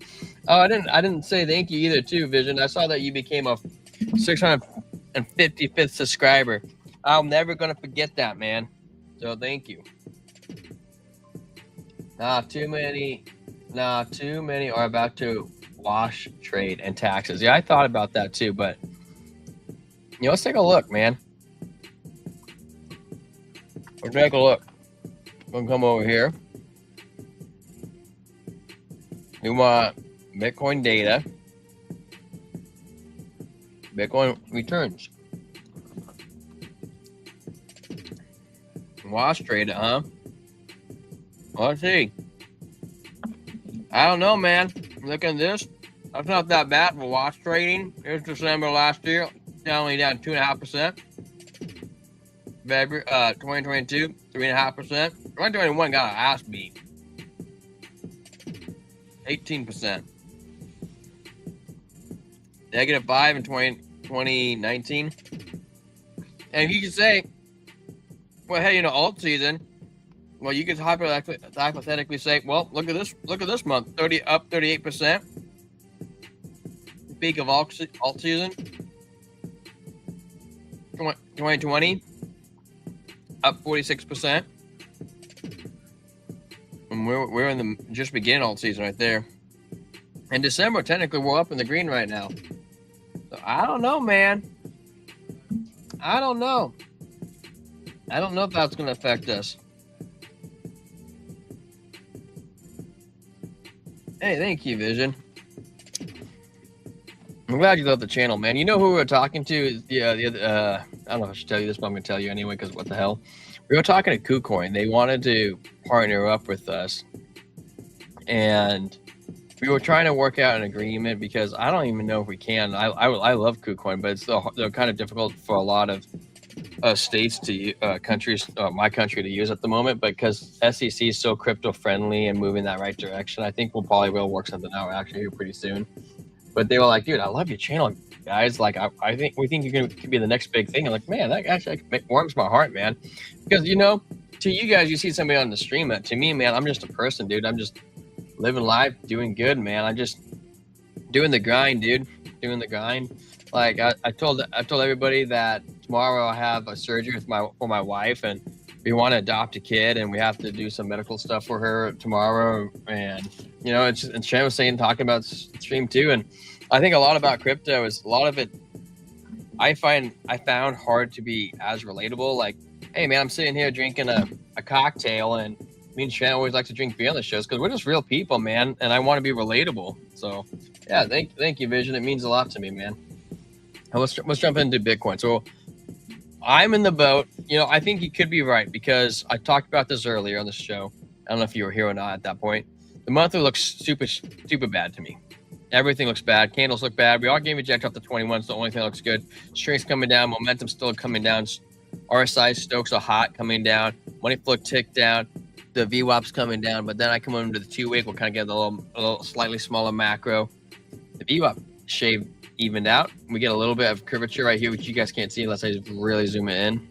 Speaker 1: Oh, I didn't say thank you either, too, Vision. I saw that you became a 655th subscriber. I'm never going to forget that, man. So thank you. Too many are about to wash trade and taxes. Yeah, I thought about that too, but you know, let's take a look, man. We'll take a look. We'll come over here. We want Bitcoin data. Bitcoin returns. Wash trade, huh? Let's see. I don't know, man. Look at this. That's not that bad for wash trading. Here's December last year. Only down 2.5%. February 2022, 3.5%. 2021 got an ass beat. 18%. -5 in 2019. And you can say, well, hey, you know, alt season. Well, you could hypothetically say, well, look at this month, up 38%. Peak of alt season. 2020, up 46%. And we're in the just beginning alt season right there. In December, technically, we're up in the green right now. So I don't know, man. I don't know. I don't know if that's going to affect us. Hey, thank you, Vision. I'm glad you love the channel, man. You know who we were talking to? The other, I don't know if I should tell you this, but I'm going to tell you anyway, because what the hell? We were talking to KuCoin. They wanted to partner up with us. And we were trying to work out an agreement because I don't even know if we can. I love KuCoin, but they're kind of difficult for a lot of states to countries, my country to use at the moment. But because SEC is so crypto friendly and moving that right direction, I think we'll probably work something out actually here pretty soon. But they were like, dude, I love your channel, guys. Like, I think we think you're could be the next big thing. I'm like, man, that actually warms my heart, man. Because to you guys, you see somebody on the stream. To me, man, I'm just a person, dude. I'm just living life, doing good, man. I'm just doing the grind, dude. Doing the grind. Like I told everybody that tomorrow I have a surgery for my wife, and we want to adopt a kid, and we have to do some medical stuff for her tomorrow. And and Shan was talking about stream too, and I think a lot about crypto is a lot of it. I found hard to be as relatable. Like, hey man, I'm sitting here drinking a cocktail, and me and Shan always like to drink beer on the shows because we're just real people, man, and I want to be relatable. So yeah, thank you, Vision. It means a lot to me, man. And let's jump into Bitcoin. So I'm in the boat. I think you could be right because I talked about this earlier on the show. I don't know if you were here or not at that point. The monthly looks super bad to me. Everything looks bad. Candles look bad. We all game eject off the 21. It's the only thing that looks good. Strength's coming down. Momentum still coming down. RSI Stokes are hot coming down. Money flow tick down. The VWAP's coming down. But then I come into the 2-week. We'll kind of get a little slightly smaller macro. The VWAP shave evened out. We get a little bit of curvature right here, which you guys can't see unless I just really zoom it in.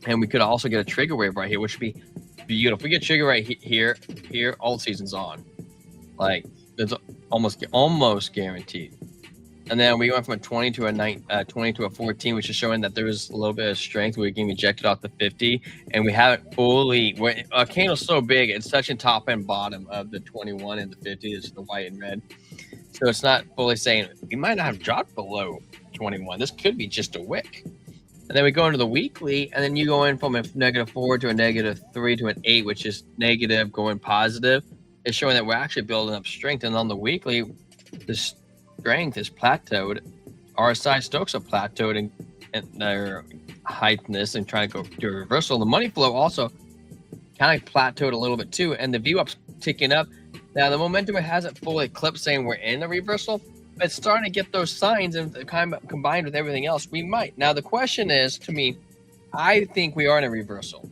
Speaker 1: And we could also get a trigger wave right here, which would be beautiful. If we get trigger right here, alt season's on. Like, it's almost guaranteed. And then we went from a 20 to a 14, which is showing that there was a little bit of strength. We getting ejected off the 50, and we haven't fully. A candle's so big, it's touching top and bottom of the 21 and the 50. It's the white and red, so it's not fully saying we might not have dropped below 21. This could be just a wick. And then we go into the weekly, and then you go in from a -4 to a -3 to an 8, which is negative going positive. It's showing that we're actually building up strength. And on the weekly, the strength is plateaued. RSI Stokes are plateaued in their heightness and trying to go to a reversal. The money flow also kind of plateaued a little bit too. And the VWAP's ticking up. Now, the momentum hasn't fully eclipsed saying we're in a reversal, but it's starting to get those signs, and kind of combined with everything else, we might. Now, the question is, to me, I think we are in a reversal.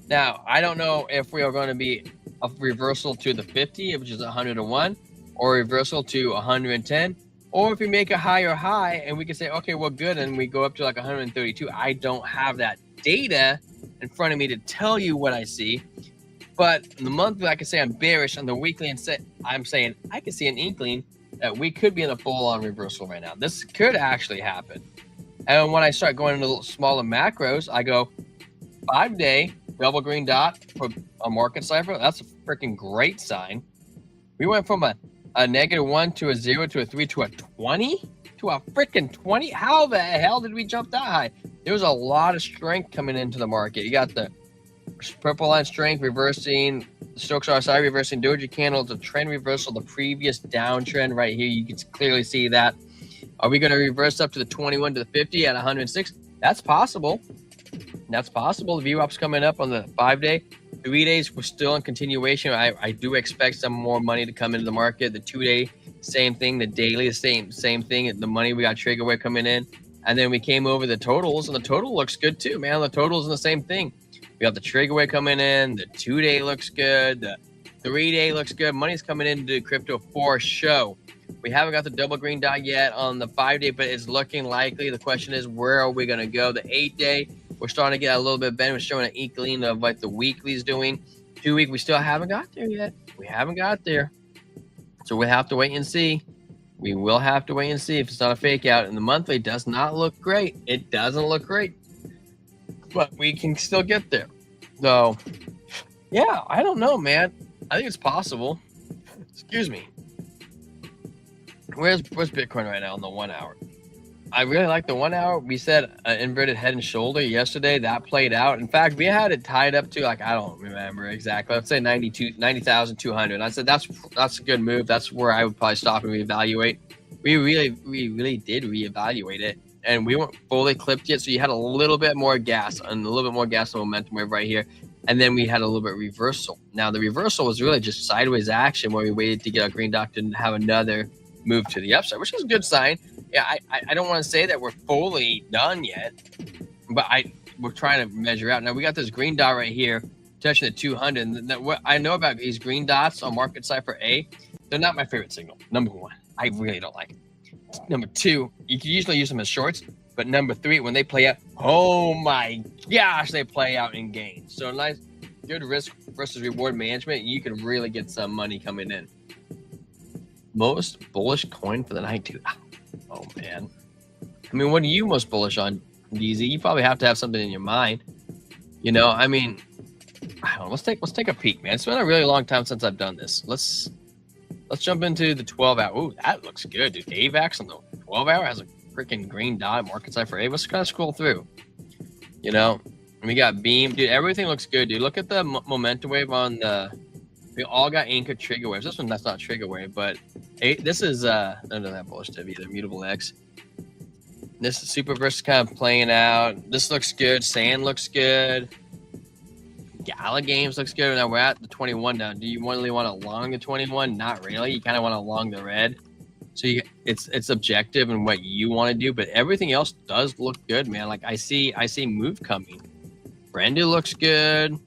Speaker 1: Now, I don't know if we are going to be a reversal to the 50, which is 101, or a reversal to 110, or if we make a higher high and we can say, okay, we're good, and we go up to like 132. I don't have that data in front of me to tell you what I see. But in the monthly, I can say I'm bearish. On the weekly, I'm saying I can see an inkling that we could be in a full-on reversal right now. This could actually happen. And when I start going into little smaller macros, I go 5-day double green dot for a market cipher. That's a freaking great sign. We went from a -1 to a 0 to a 3 to a 20 to a freaking 20. How the hell did we jump that high? There was a lot of strength coming into the market. You got the purple line strength reversing, Stokes RSI reversing, doji candle, the trend reversal, the previous downtrend right here. You can clearly see that. Are we going to reverse up to the 21 to the 50 at 106? That's possible. That's possible. The VWAP's coming up on the 5-day. 3 days, we're still in continuation. I do expect some more money to come into the market. The 2-day, same thing. The daily, the same thing. The money, we got trigger wave coming in. And then we came over the totals, and the total looks good too, man. The totals in the same thing. We got the trigger wave coming in. The 2-day looks good. The 3-day looks good. Money's coming into crypto for show. We haven't got the double green dot yet on the 5-day, but it's looking likely. The question is, where are we going to go? The 8-day, we're starting to get a little bit better. We're showing an inkling of what the weekly's doing. 2-week, we still haven't got there yet. We haven't got there. So we have to wait and see. We will have to wait and see if it's not a fake out. And the monthly does not look great. It doesn't look great, but we can still get there. So, yeah, I don't know, man. I think it's possible. Excuse me. Where's Bitcoin right now on the 1 hour? I really like the 1 hour. We said inverted head and shoulder yesterday. That played out. In fact, we had it tied up to, like, I don't remember exactly. Let's say 90,200. I said that's a good move. That's where I would probably stop and reevaluate. We really did reevaluate it, and we weren't fully clipped yet. So you had a little bit more gas and a little bit more gas and momentum wave right here, and then we had a little bit of reversal. Now the reversal was really just sideways action where we waited to get our green dot and have another move to the upside, which is a good sign. Yeah, I don't want to say that we're fully done yet, but we're trying to measure out. Now we got this green dot right here touching the 200. And what I know about these green dots on market cipher A, they're not my favorite signal. Number one, I really don't like it. Number two, you can usually use them as shorts, but number three, when they play out, oh my gosh, they play out in gains. So nice, good risk versus reward management. You can really get some money coming in. Most bullish coin for the night, dude. Oh man, I mean, what are you most bullish on, DZ? You probably have to have something in your mind. You know, I mean, I don't know. Let's take a peek, man. It's been a really long time since I've done this. Let's jump into the 12 hour. Ooh, that looks good, dude. AVAX on the 12 hour has a freaking green dot. Market cipher A. Let's kind of scroll through. You know, we got Beam, dude. Everything looks good, dude. Look at the momentum wave on the. We all got anchored trigger waves. This one, that's not trigger wave, but this is none of that bullshit either. Mutable X. This is Superverse kind of playing out. This looks good. Sand looks good. Gala Games looks good. Now we're at the 21 now. Do you really want to long the 21? Not really. You kind of want to long the red. So it's objective in what you want to do, but everything else does look good, man. Like I see move coming. Brenda looks good.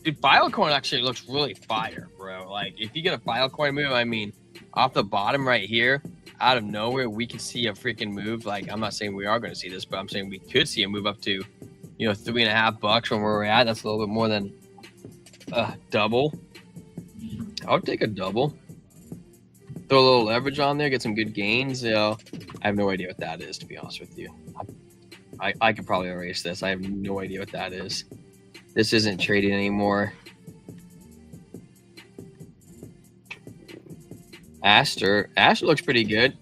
Speaker 1: Dude, Filecoin actually looks really fire, bro. Like, if you get a Filecoin move, I mean, off the bottom right here, out of nowhere, we can see a freaking move. Like, I'm not saying we are going to see this, but I'm saying we could see a move up to, you know, $3.50 from where we're at. That's a little bit more than double. I would take a double. Throw a little leverage on there, get some good gains. You know, I have no idea what that is, to be honest with you. I could probably erase this. I have no idea what that is. This isn't trading anymore. Aster looks pretty good.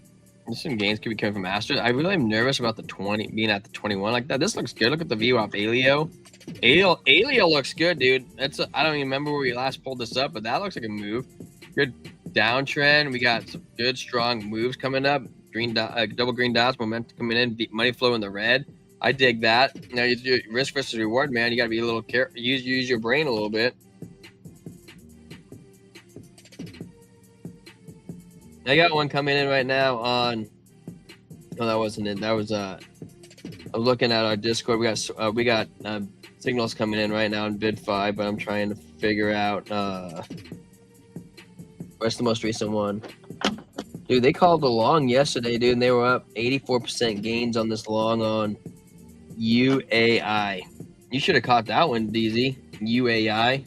Speaker 1: There's some gains could be coming from Aster. I really am nervous about the 20 being at the 21 like that. This looks good. Look at the view off Alio. Alio looks good, dude. I don't even remember where we last pulled this up, but that looks like a move. Good downtrend. We got some good strong moves coming up. Green dot, double green dots, momentum coming in, deep money flow in the red. I dig that. Now you do risk versus reward, man. You got to be a little careful. Use your brain a little bit. I got one coming in right now on. No, that wasn't it. That was I'm looking at our Discord. We got signals coming in right now in bid5, but I'm trying to figure out where's the most recent one. Dude, they called the long yesterday, dude, and they were up 84% gains on this long on UAI. You should have caught that one, DZ. UAI.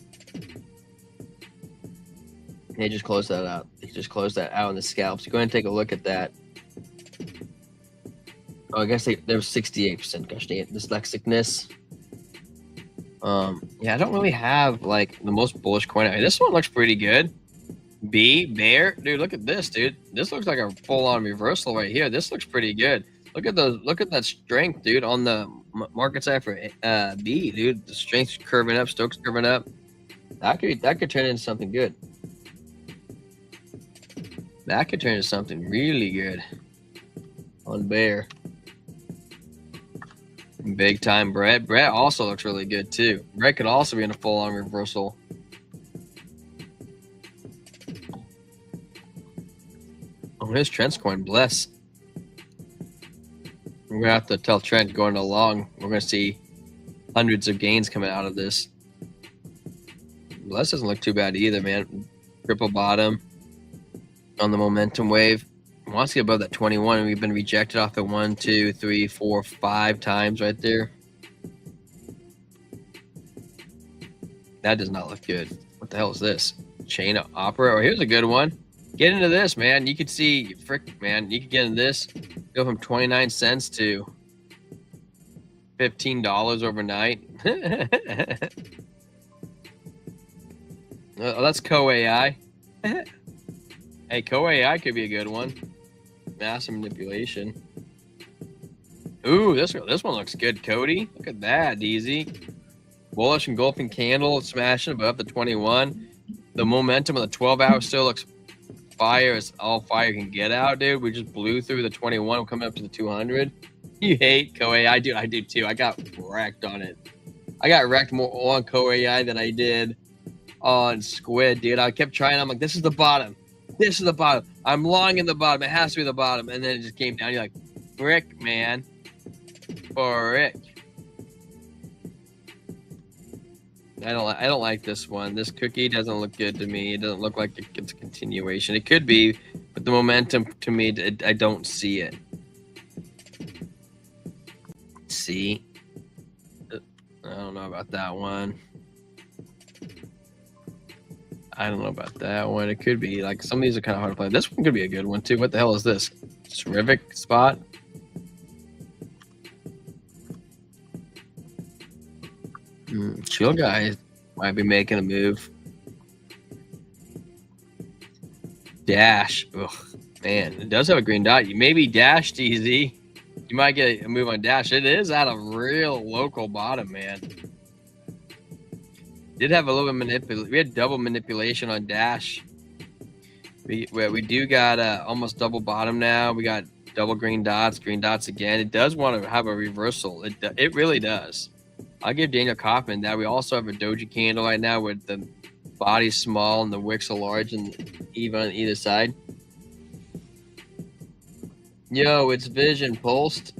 Speaker 1: They just closed that out. They just closed that out on the scalps. Go ahead and take a look at that. Oh, I guess they're 68%. Gosh dang it, dyslexicness. Yeah, I don't really have like the most bullish coin. This one looks pretty good. Bear, dude, look at this, dude. This looks like a full-on reversal right here. This looks pretty good. Look at that strength, dude, on the market side for B, dude. The strength's curving up, Stokes curving up. That could turn into something good. That could turn into something really good on Bear. Big time Brett. Brett also looks really good too. Brett could also be in a full-on reversal. Oh, here's Trent's coin. Bless. We're gonna have to tell Trent going along. We're gonna see hundreds of gains coming out of this. Bless doesn't look too bad either, man. Triple bottom on the momentum wave. Wants to get above that 21, and we've been rejected off the 1, 2, 3, 4, 5 times right there. That does not look good. What the hell is this? Chain of Opera. Oh, here's a good one. Get into this, man. You could see, frick, man. You could get into this, go from 29 cents to $15 overnight. Oh, that's Co-AI. Hey, Co-AI could be a good one. Massive manipulation. Ooh, this one looks good, Cody. Look at that, DZ. Bullish engulfing candle, smashing above the 21. The momentum of the 12-hour still looks fire as all fire can get out, dude. We just blew through the 21. We're coming up to the 200. You hate Co-AI, dude. I do too. I got wrecked on it. I got wrecked more on Co-AI than I did on Squid, dude. I kept trying. I'm like, this is the bottom. This is the bottom. I'm long in the bottom. It has to be the bottom. And then it just came down. You're like, frick, man. Frick. I don't like this one. This cookie doesn't look good to me. It doesn't look like it's a continuation. It could be, but the momentum to me, I don't see it. See? I don't know about that one. I don't know about that one. It could be like some of these are kind of hard to play. This one could be a good one too. What the hell is this? Terrific spot. Chill guy might be making a move. Dash. Ugh, man, it does have a green dot. You maybe Dash DZ. You might get a move on Dash. It is at a real local bottom, man. Did have a little bit of manipulation. We had double manipulation on Dash. We do got almost double bottom now. We got double green dots again. It does want to have a reversal. It really does. I'll give Daniel Kaufman that. We also have a doji candle right now with the body small and the wicks are large and even on either side. Yo, it's Vision Pulsed.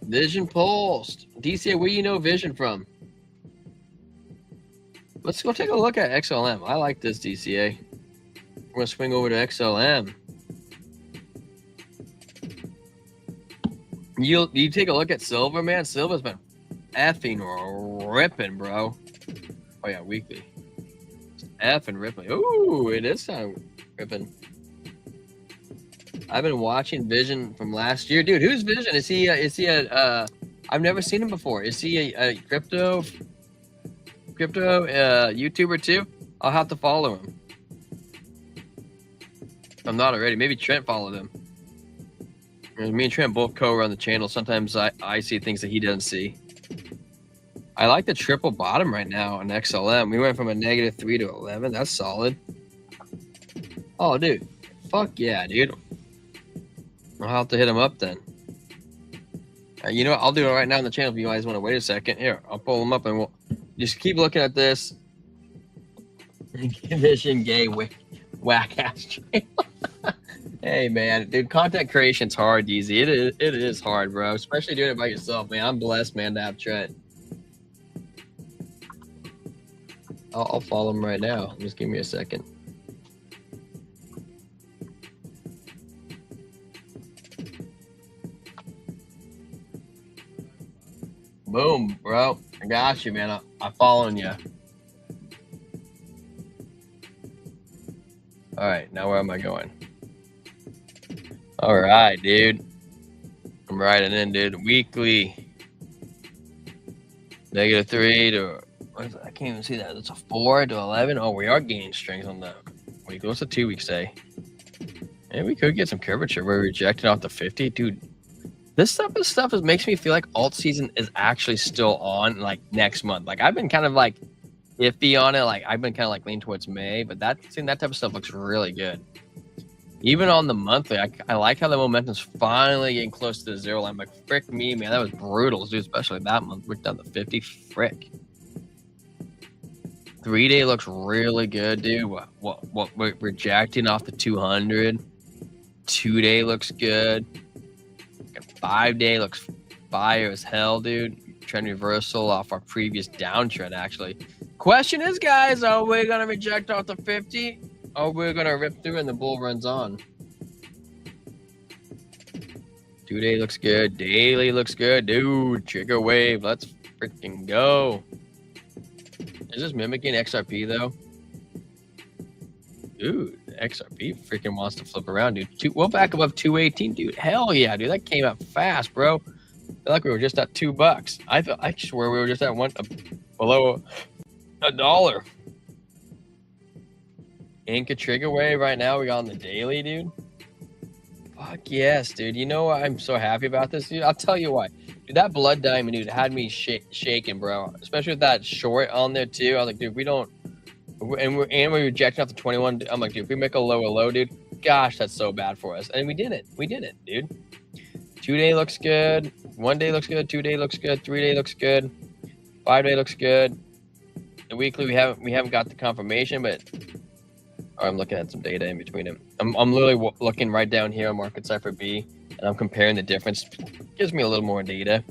Speaker 1: Vision Pulsed. DCA, where you know Vision from? Let's go take a look at XLM. I like this, DCA. We're going to swing over to XLM. You take a look at Silver, man. Silver's been effing ripping, bro. Oh, yeah, weekly. Effing ripping. Ooh, it is kind of ripping. I've been watching Vision from last year. Dude, who's Vision? Is he I've never seen him before. Is he a crypto YouTuber too? I'll have to follow him. I'm not already. Maybe Trent followed him. Me and Trent both co-run the channel. Sometimes I see things that he doesn't see. I like the triple bottom right now on XLM. We went from a -3 to 11. That's solid. Oh, dude. Fuck yeah, dude. I'll have to hit him up then. You know what? I'll do it right now on the channel if you guys want to wait a second. Here, I'll pull him up and we'll just keep looking at this. Vision gay whack ass channel. Hey man, dude, content creation's hard, DZ. It is hard, bro. Especially doing it by yourself, man. I'm blessed, man, to have Trent. I'll follow him right now. Just give me a second. Boom, bro. I got you, man. I'm following you. All right, now where am I going? All right, dude. I'm riding in, dude. Weekly. -3 to, I can't even see that. It's a 4 to 11. Oh, we are gaining strength on the week. What's the 2 week say? And we could get some curvature. We're rejecting off the 50. Dude, this type of stuff makes me feel like alt season is actually still on like next month. Like I've been kind of like iffy on it. Like I've been kind of like leaning towards May, but that type of stuff looks really good. Even on the monthly, I like how the momentum's finally getting close to the 0 line. Like, frick me, man. That was brutal, dude, especially that month. We're down to 50. Frick. 3-day looks really good, dude. What we're rejecting off the 200. 2-day looks good. 5-day looks fire as hell, dude. Trend reversal off our previous downtrend, actually. Question is, guys, are we going to reject off the 50? Oh, we're going to rip through and the bull runs on. 2-day looks good. Daily looks good. Dude, trigger wave. Let's freaking go. Is this mimicking XRP, though? Dude. XRP freaking wants to flip around, dude. We'll back above 218, dude. Hell yeah, dude. That came up fast, bro. I feel like we were just at $2. I swear we were just at below $1. Inca trigger wave right now. We got on the daily, dude. Fuck yes, dude. You know what? I'm so happy about this, dude. I'll tell you why. Dude, that blood diamond, dude, had me shaking, bro. Especially with that short on there too. I was like, dude, we don't. And we're rejecting off the 21. I'm like, dude, if we make a lower low, dude, gosh, that's so bad for us. And we did it. We did it, dude. 2-day looks good. 1 day looks good. 2-day looks good. 3-day looks good. 5-day looks good. The weekly, we haven't got the confirmation, but I'm looking at some data in between them. I'm literally looking right down here on market cipher B, and I'm comparing the difference. Gives me a little more data.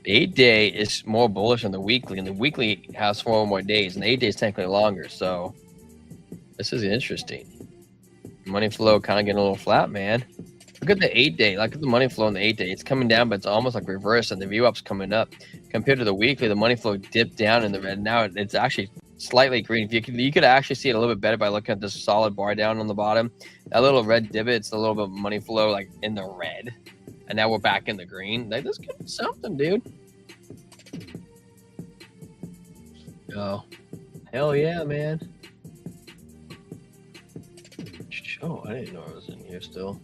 Speaker 1: The 8-day is more bullish than the weekly, and the weekly has 4 more days, and the 8-day is technically longer. So this is interesting. Money flow kind of getting a little flat, man. Look at the 8-day. Look at the money flow in the 8-day. It's coming down, but it's almost like reverse, and the view up's coming up. Compared to the weekly, the money flow dipped down in the red. Now it's actually slightly green. You could actually see it a little bit better by looking at this solid bar down on the bottom. That little red divot, it's a little bit of money flow like in the red, and now we're back in the green. Like, this could be something, dude. Oh, hell yeah, man. Oh, I didn't know I was in here still.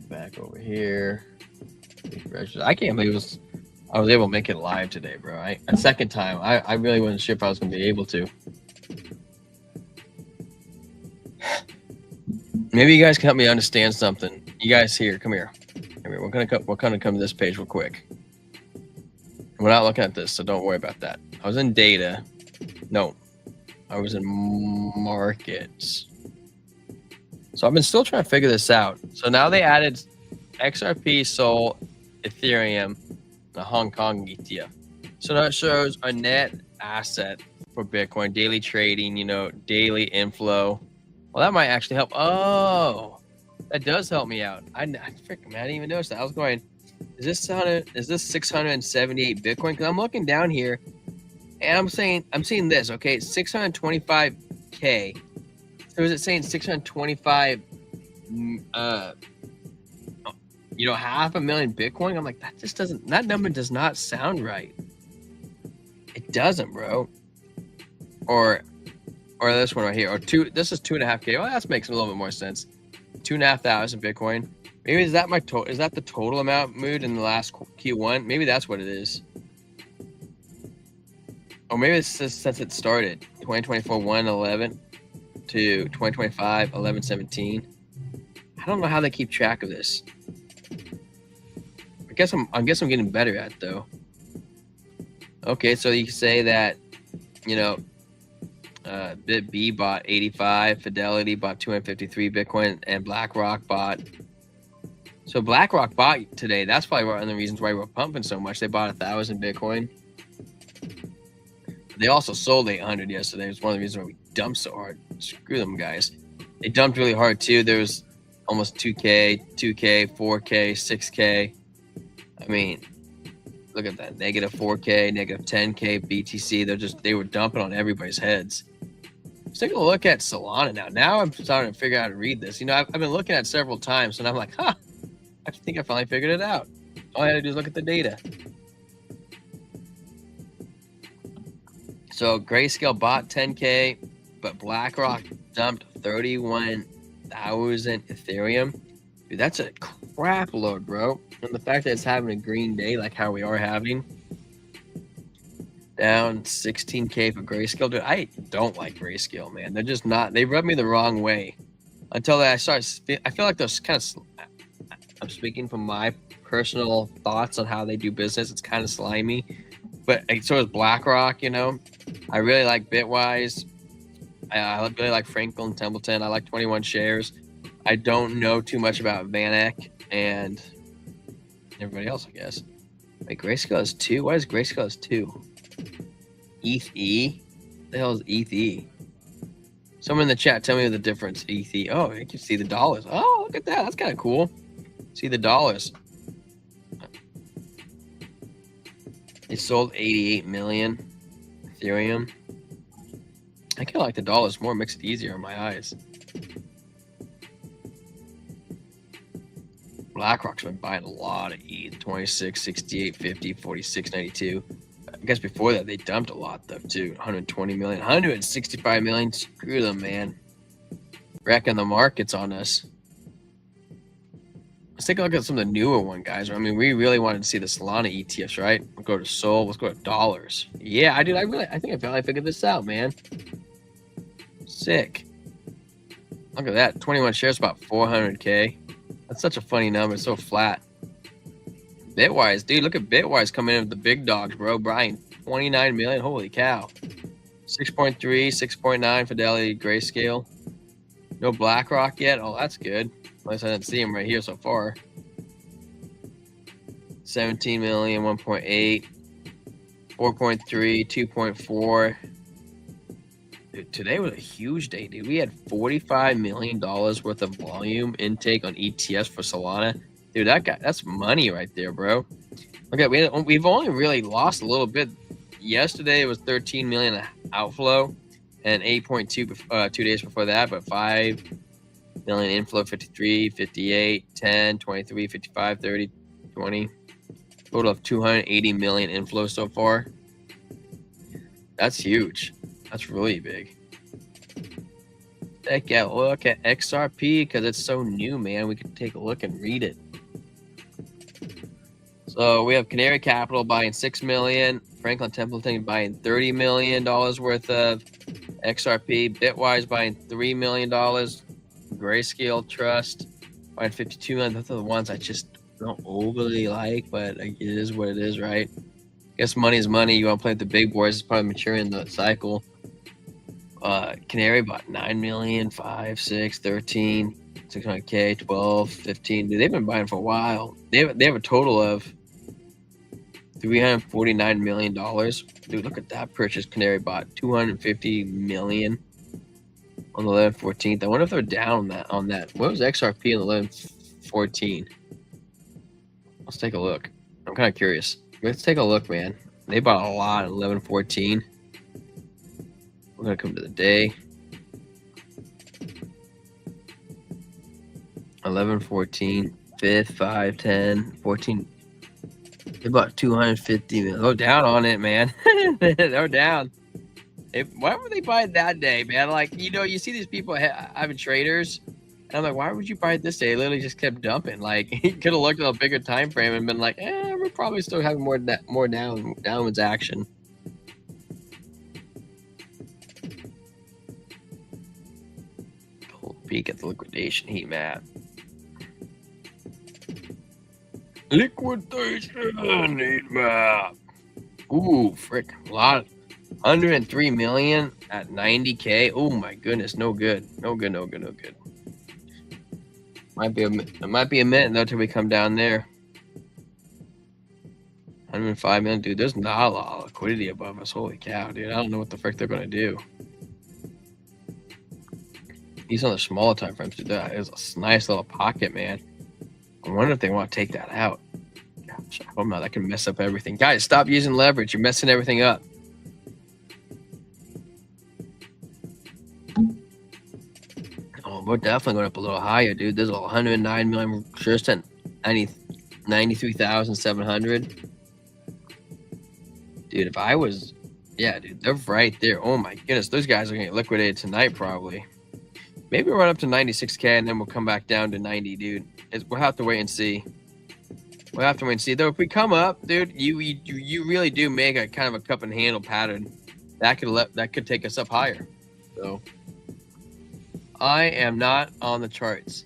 Speaker 1: Back over here. I can't believe I was able to make it live today, bro. A second time. I really wasn't sure if I was going to be able to. Maybe you guys can help me understand something. You guys here, come here. We're gonna come to this page real quick. We're not looking at this, so don't worry about that. I was in data. No, I was in markets. So I've been still trying to figure this out. So now they added XRP, Sol, Ethereum, the Hong Kong ETF. So that shows a net asset for Bitcoin, daily trading, daily inflow. Well, that might actually help. Oh, that does help me out. I didn't even notice that. I was going, is this 678 Bitcoin? Because I'm looking down here and I'm seeing this, okay, 625K. So is it saying 625, 500,000 Bitcoin? I'm like, that number does not sound right. It doesn't, bro. Or this one right here, this is 2.5K. Well, that makes a little bit more sense. 2,500 Bitcoin. Maybe is that the total amount moved in the last Q1? Maybe that's what it is. Or maybe it's just since it started 2024 1/11 to 2025 11/17. I don't know how they keep track of this. I guess I'm getting better at it, though. Okay, so you can say that, BitB bought 85, Fidelity bought 253 Bitcoin, and BlackRock bought. So BlackRock bought today. That's probably one of the reasons why we're pumping so much. They bought 1,000 Bitcoin. They also sold 800 yesterday. It's one of the reasons why we dumped so hard. Screw them, guys. They dumped really hard too. There was almost 2K, 4K, 6K. I mean, look at that. Negative 4K, negative 10K BTC. They were dumping on everybody's heads. Let's take a look at Solana now. Now I'm starting to figure out how to read this. I've been looking at it several times, and I'm like, I think I finally figured it out. All I had to do is look at the data. So Grayscale bought 10K, but BlackRock dumped 31,000 Ethereum. Dude, that's a crap load, bro. And the fact that it's having a green day like how we are having. Down 16K for Grayscale. Dude, I don't like Grayscale, man. They're just not. They rub me the wrong way. Until I feel like those kind of. I'm speaking from my personal thoughts on how they do business. It's kind of slimy. But so is BlackRock, I really like Bitwise. I really like Franklin Templeton. I like 21 Shares. I don't know too much about VanEck and everybody else, I guess. Wait, Grayscale is 2? Why is Grayscale is 2? ETH? What the hell is ETH? Someone in the chat, tell me the difference. ETH. Oh, you can see the dollars. Oh, look at that. That's kind of cool. See the dollars. They sold 88 million Ethereum. I kind of like the dollars more, makes it easier on my eyes. BlackRock's been buying a lot of ETH, 26, 68, 50, 46, 92. I guess before that, they dumped a lot, though, too. 120 million, 165 million. Screw them, man. Wrecking the markets on us. Let's take a look at some of the newer one, guys. I mean, we really wanted to see the Solana ETFs, right? We'll go to Sol. Let's go to dollars. Yeah, I think I finally figured this out, man. Sick. Look at that. 21 shares, about 400K. That's such a funny number. It's so flat. Bitwise, dude, look at Bitwise coming in with the big dogs, bro. Brian, 29 million. Holy cow. 6.3, 6.9 Fidelity Grayscale. No BlackRock yet. Oh, that's good. At least I didn't see him right here so far. 17 million, 1.8, 4.3, 2.4. Dude, today was a huge day, dude. We had $45 million worth of volume intake on ETFs for Solana. Dude, that's money right there, bro. Okay, we've only really lost a little bit. Yesterday it was 13 million outflow and 8.2 2 days before that, but 5 million inflow, 53, 58, 10, 23, 55, 30, 20. Total of 280 million inflow so far. That's huge. That's really big. Take a look at XRP because it's so new, man. We can take a look and read it. So we have Canary Capital buying 6 million, Franklin Templeton buying $30 million worth of XRP, Bitwise buying $3 million, Grayscale Trust buying 52 million. Those are the ones I just don't overly like, but it is what it is, right? I guess money is money. You want to play with the big boys. It's probably maturing the cycle. Canary bought 9 million, 5, 6, 13, 600K, 12, 15. Dude, they've been buying for a while. They have a total of $349 million. Dude, look at that purchase. Canary bought 250 million on the 11/14th. I wonder if they're down on that. What was XRP on the 11/14? Let's take a look. I'm kind of curious. Let's take a look, man. They bought a lot at 11/14. We're gonna come to the day. 11/14, 5th, 5, 10, 14. They bought 250 million. Go down on it, man. They're down. Why would they buy it that day, man? Like, you see these people having traders, and I'm like, why would you buy it this day? It literally just kept dumping. Like, he could have looked at a bigger time frame and been like, we're probably still having more downwards action. Peek at the liquidation heat map. Liquidation heat map. Ooh, frick. A lot. 103 million at 90K. Oh my goodness. No good. No good. It might be a minute though till we come down there. 105 million. Dude, there's not a lot of liquidity above us. Holy cow, dude. I don't know what the frick they're going to do. He's on the smaller time frames, dude. That is a nice little pocket, man. I wonder if they want to take that out. Gosh, I hope not. That can mess up everything. Guys, stop using leverage. You're messing everything up. Oh, we're definitely going up a little higher, dude. There's 109 million. Sure sent 93,700. Dude, if I was... Yeah, dude, they're right there. Oh, my goodness. Those guys are going to get liquidated tonight, probably. Maybe we'll run up to 96K and then we'll come back down to 90, dude. We'll have to wait and see. Though if we come up, dude, you really do make a kind of a cup and handle pattern. That could take us up higher. So I am not on the charts.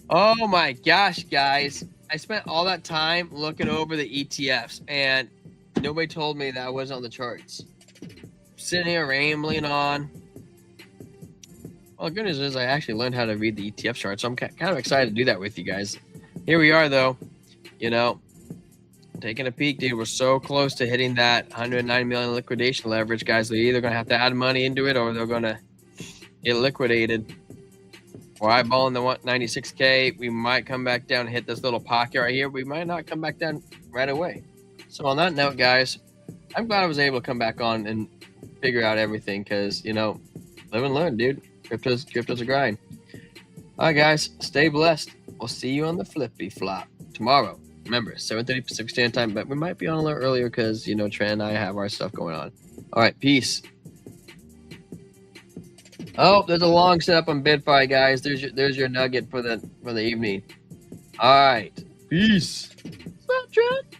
Speaker 1: Oh my gosh, guys. I spent all that time looking over the ETFs and nobody told me that I wasn't on the charts. Sitting here rambling on. Well, the good news is I actually learned how to read the ETF chart, so I'm kind of excited to do that with you guys. Here we are, though. Taking a peek, dude. We're so close to hitting that 109 million liquidation leverage, guys. They're either going to have to add money into it or they're going to get liquidated. We're eyeballing the 96K. We might come back down and hit this little pocket right here. We might not come back down right away. So on that note, guys, I'm glad I was able to come back on and figure out everything because, you know, live and learn, dude. Crypto's a grind. All right, guys, stay blessed. We'll see you on the flippy flop tomorrow. Remember, 7:30 Pacific Standard Time, but we might be on a little earlier because, you know, Trent and I have our stuff going on. All right, peace. Oh, there's a long setup on BitFi, guys. There's your nugget for the evening. All right, peace. What's up, Trent?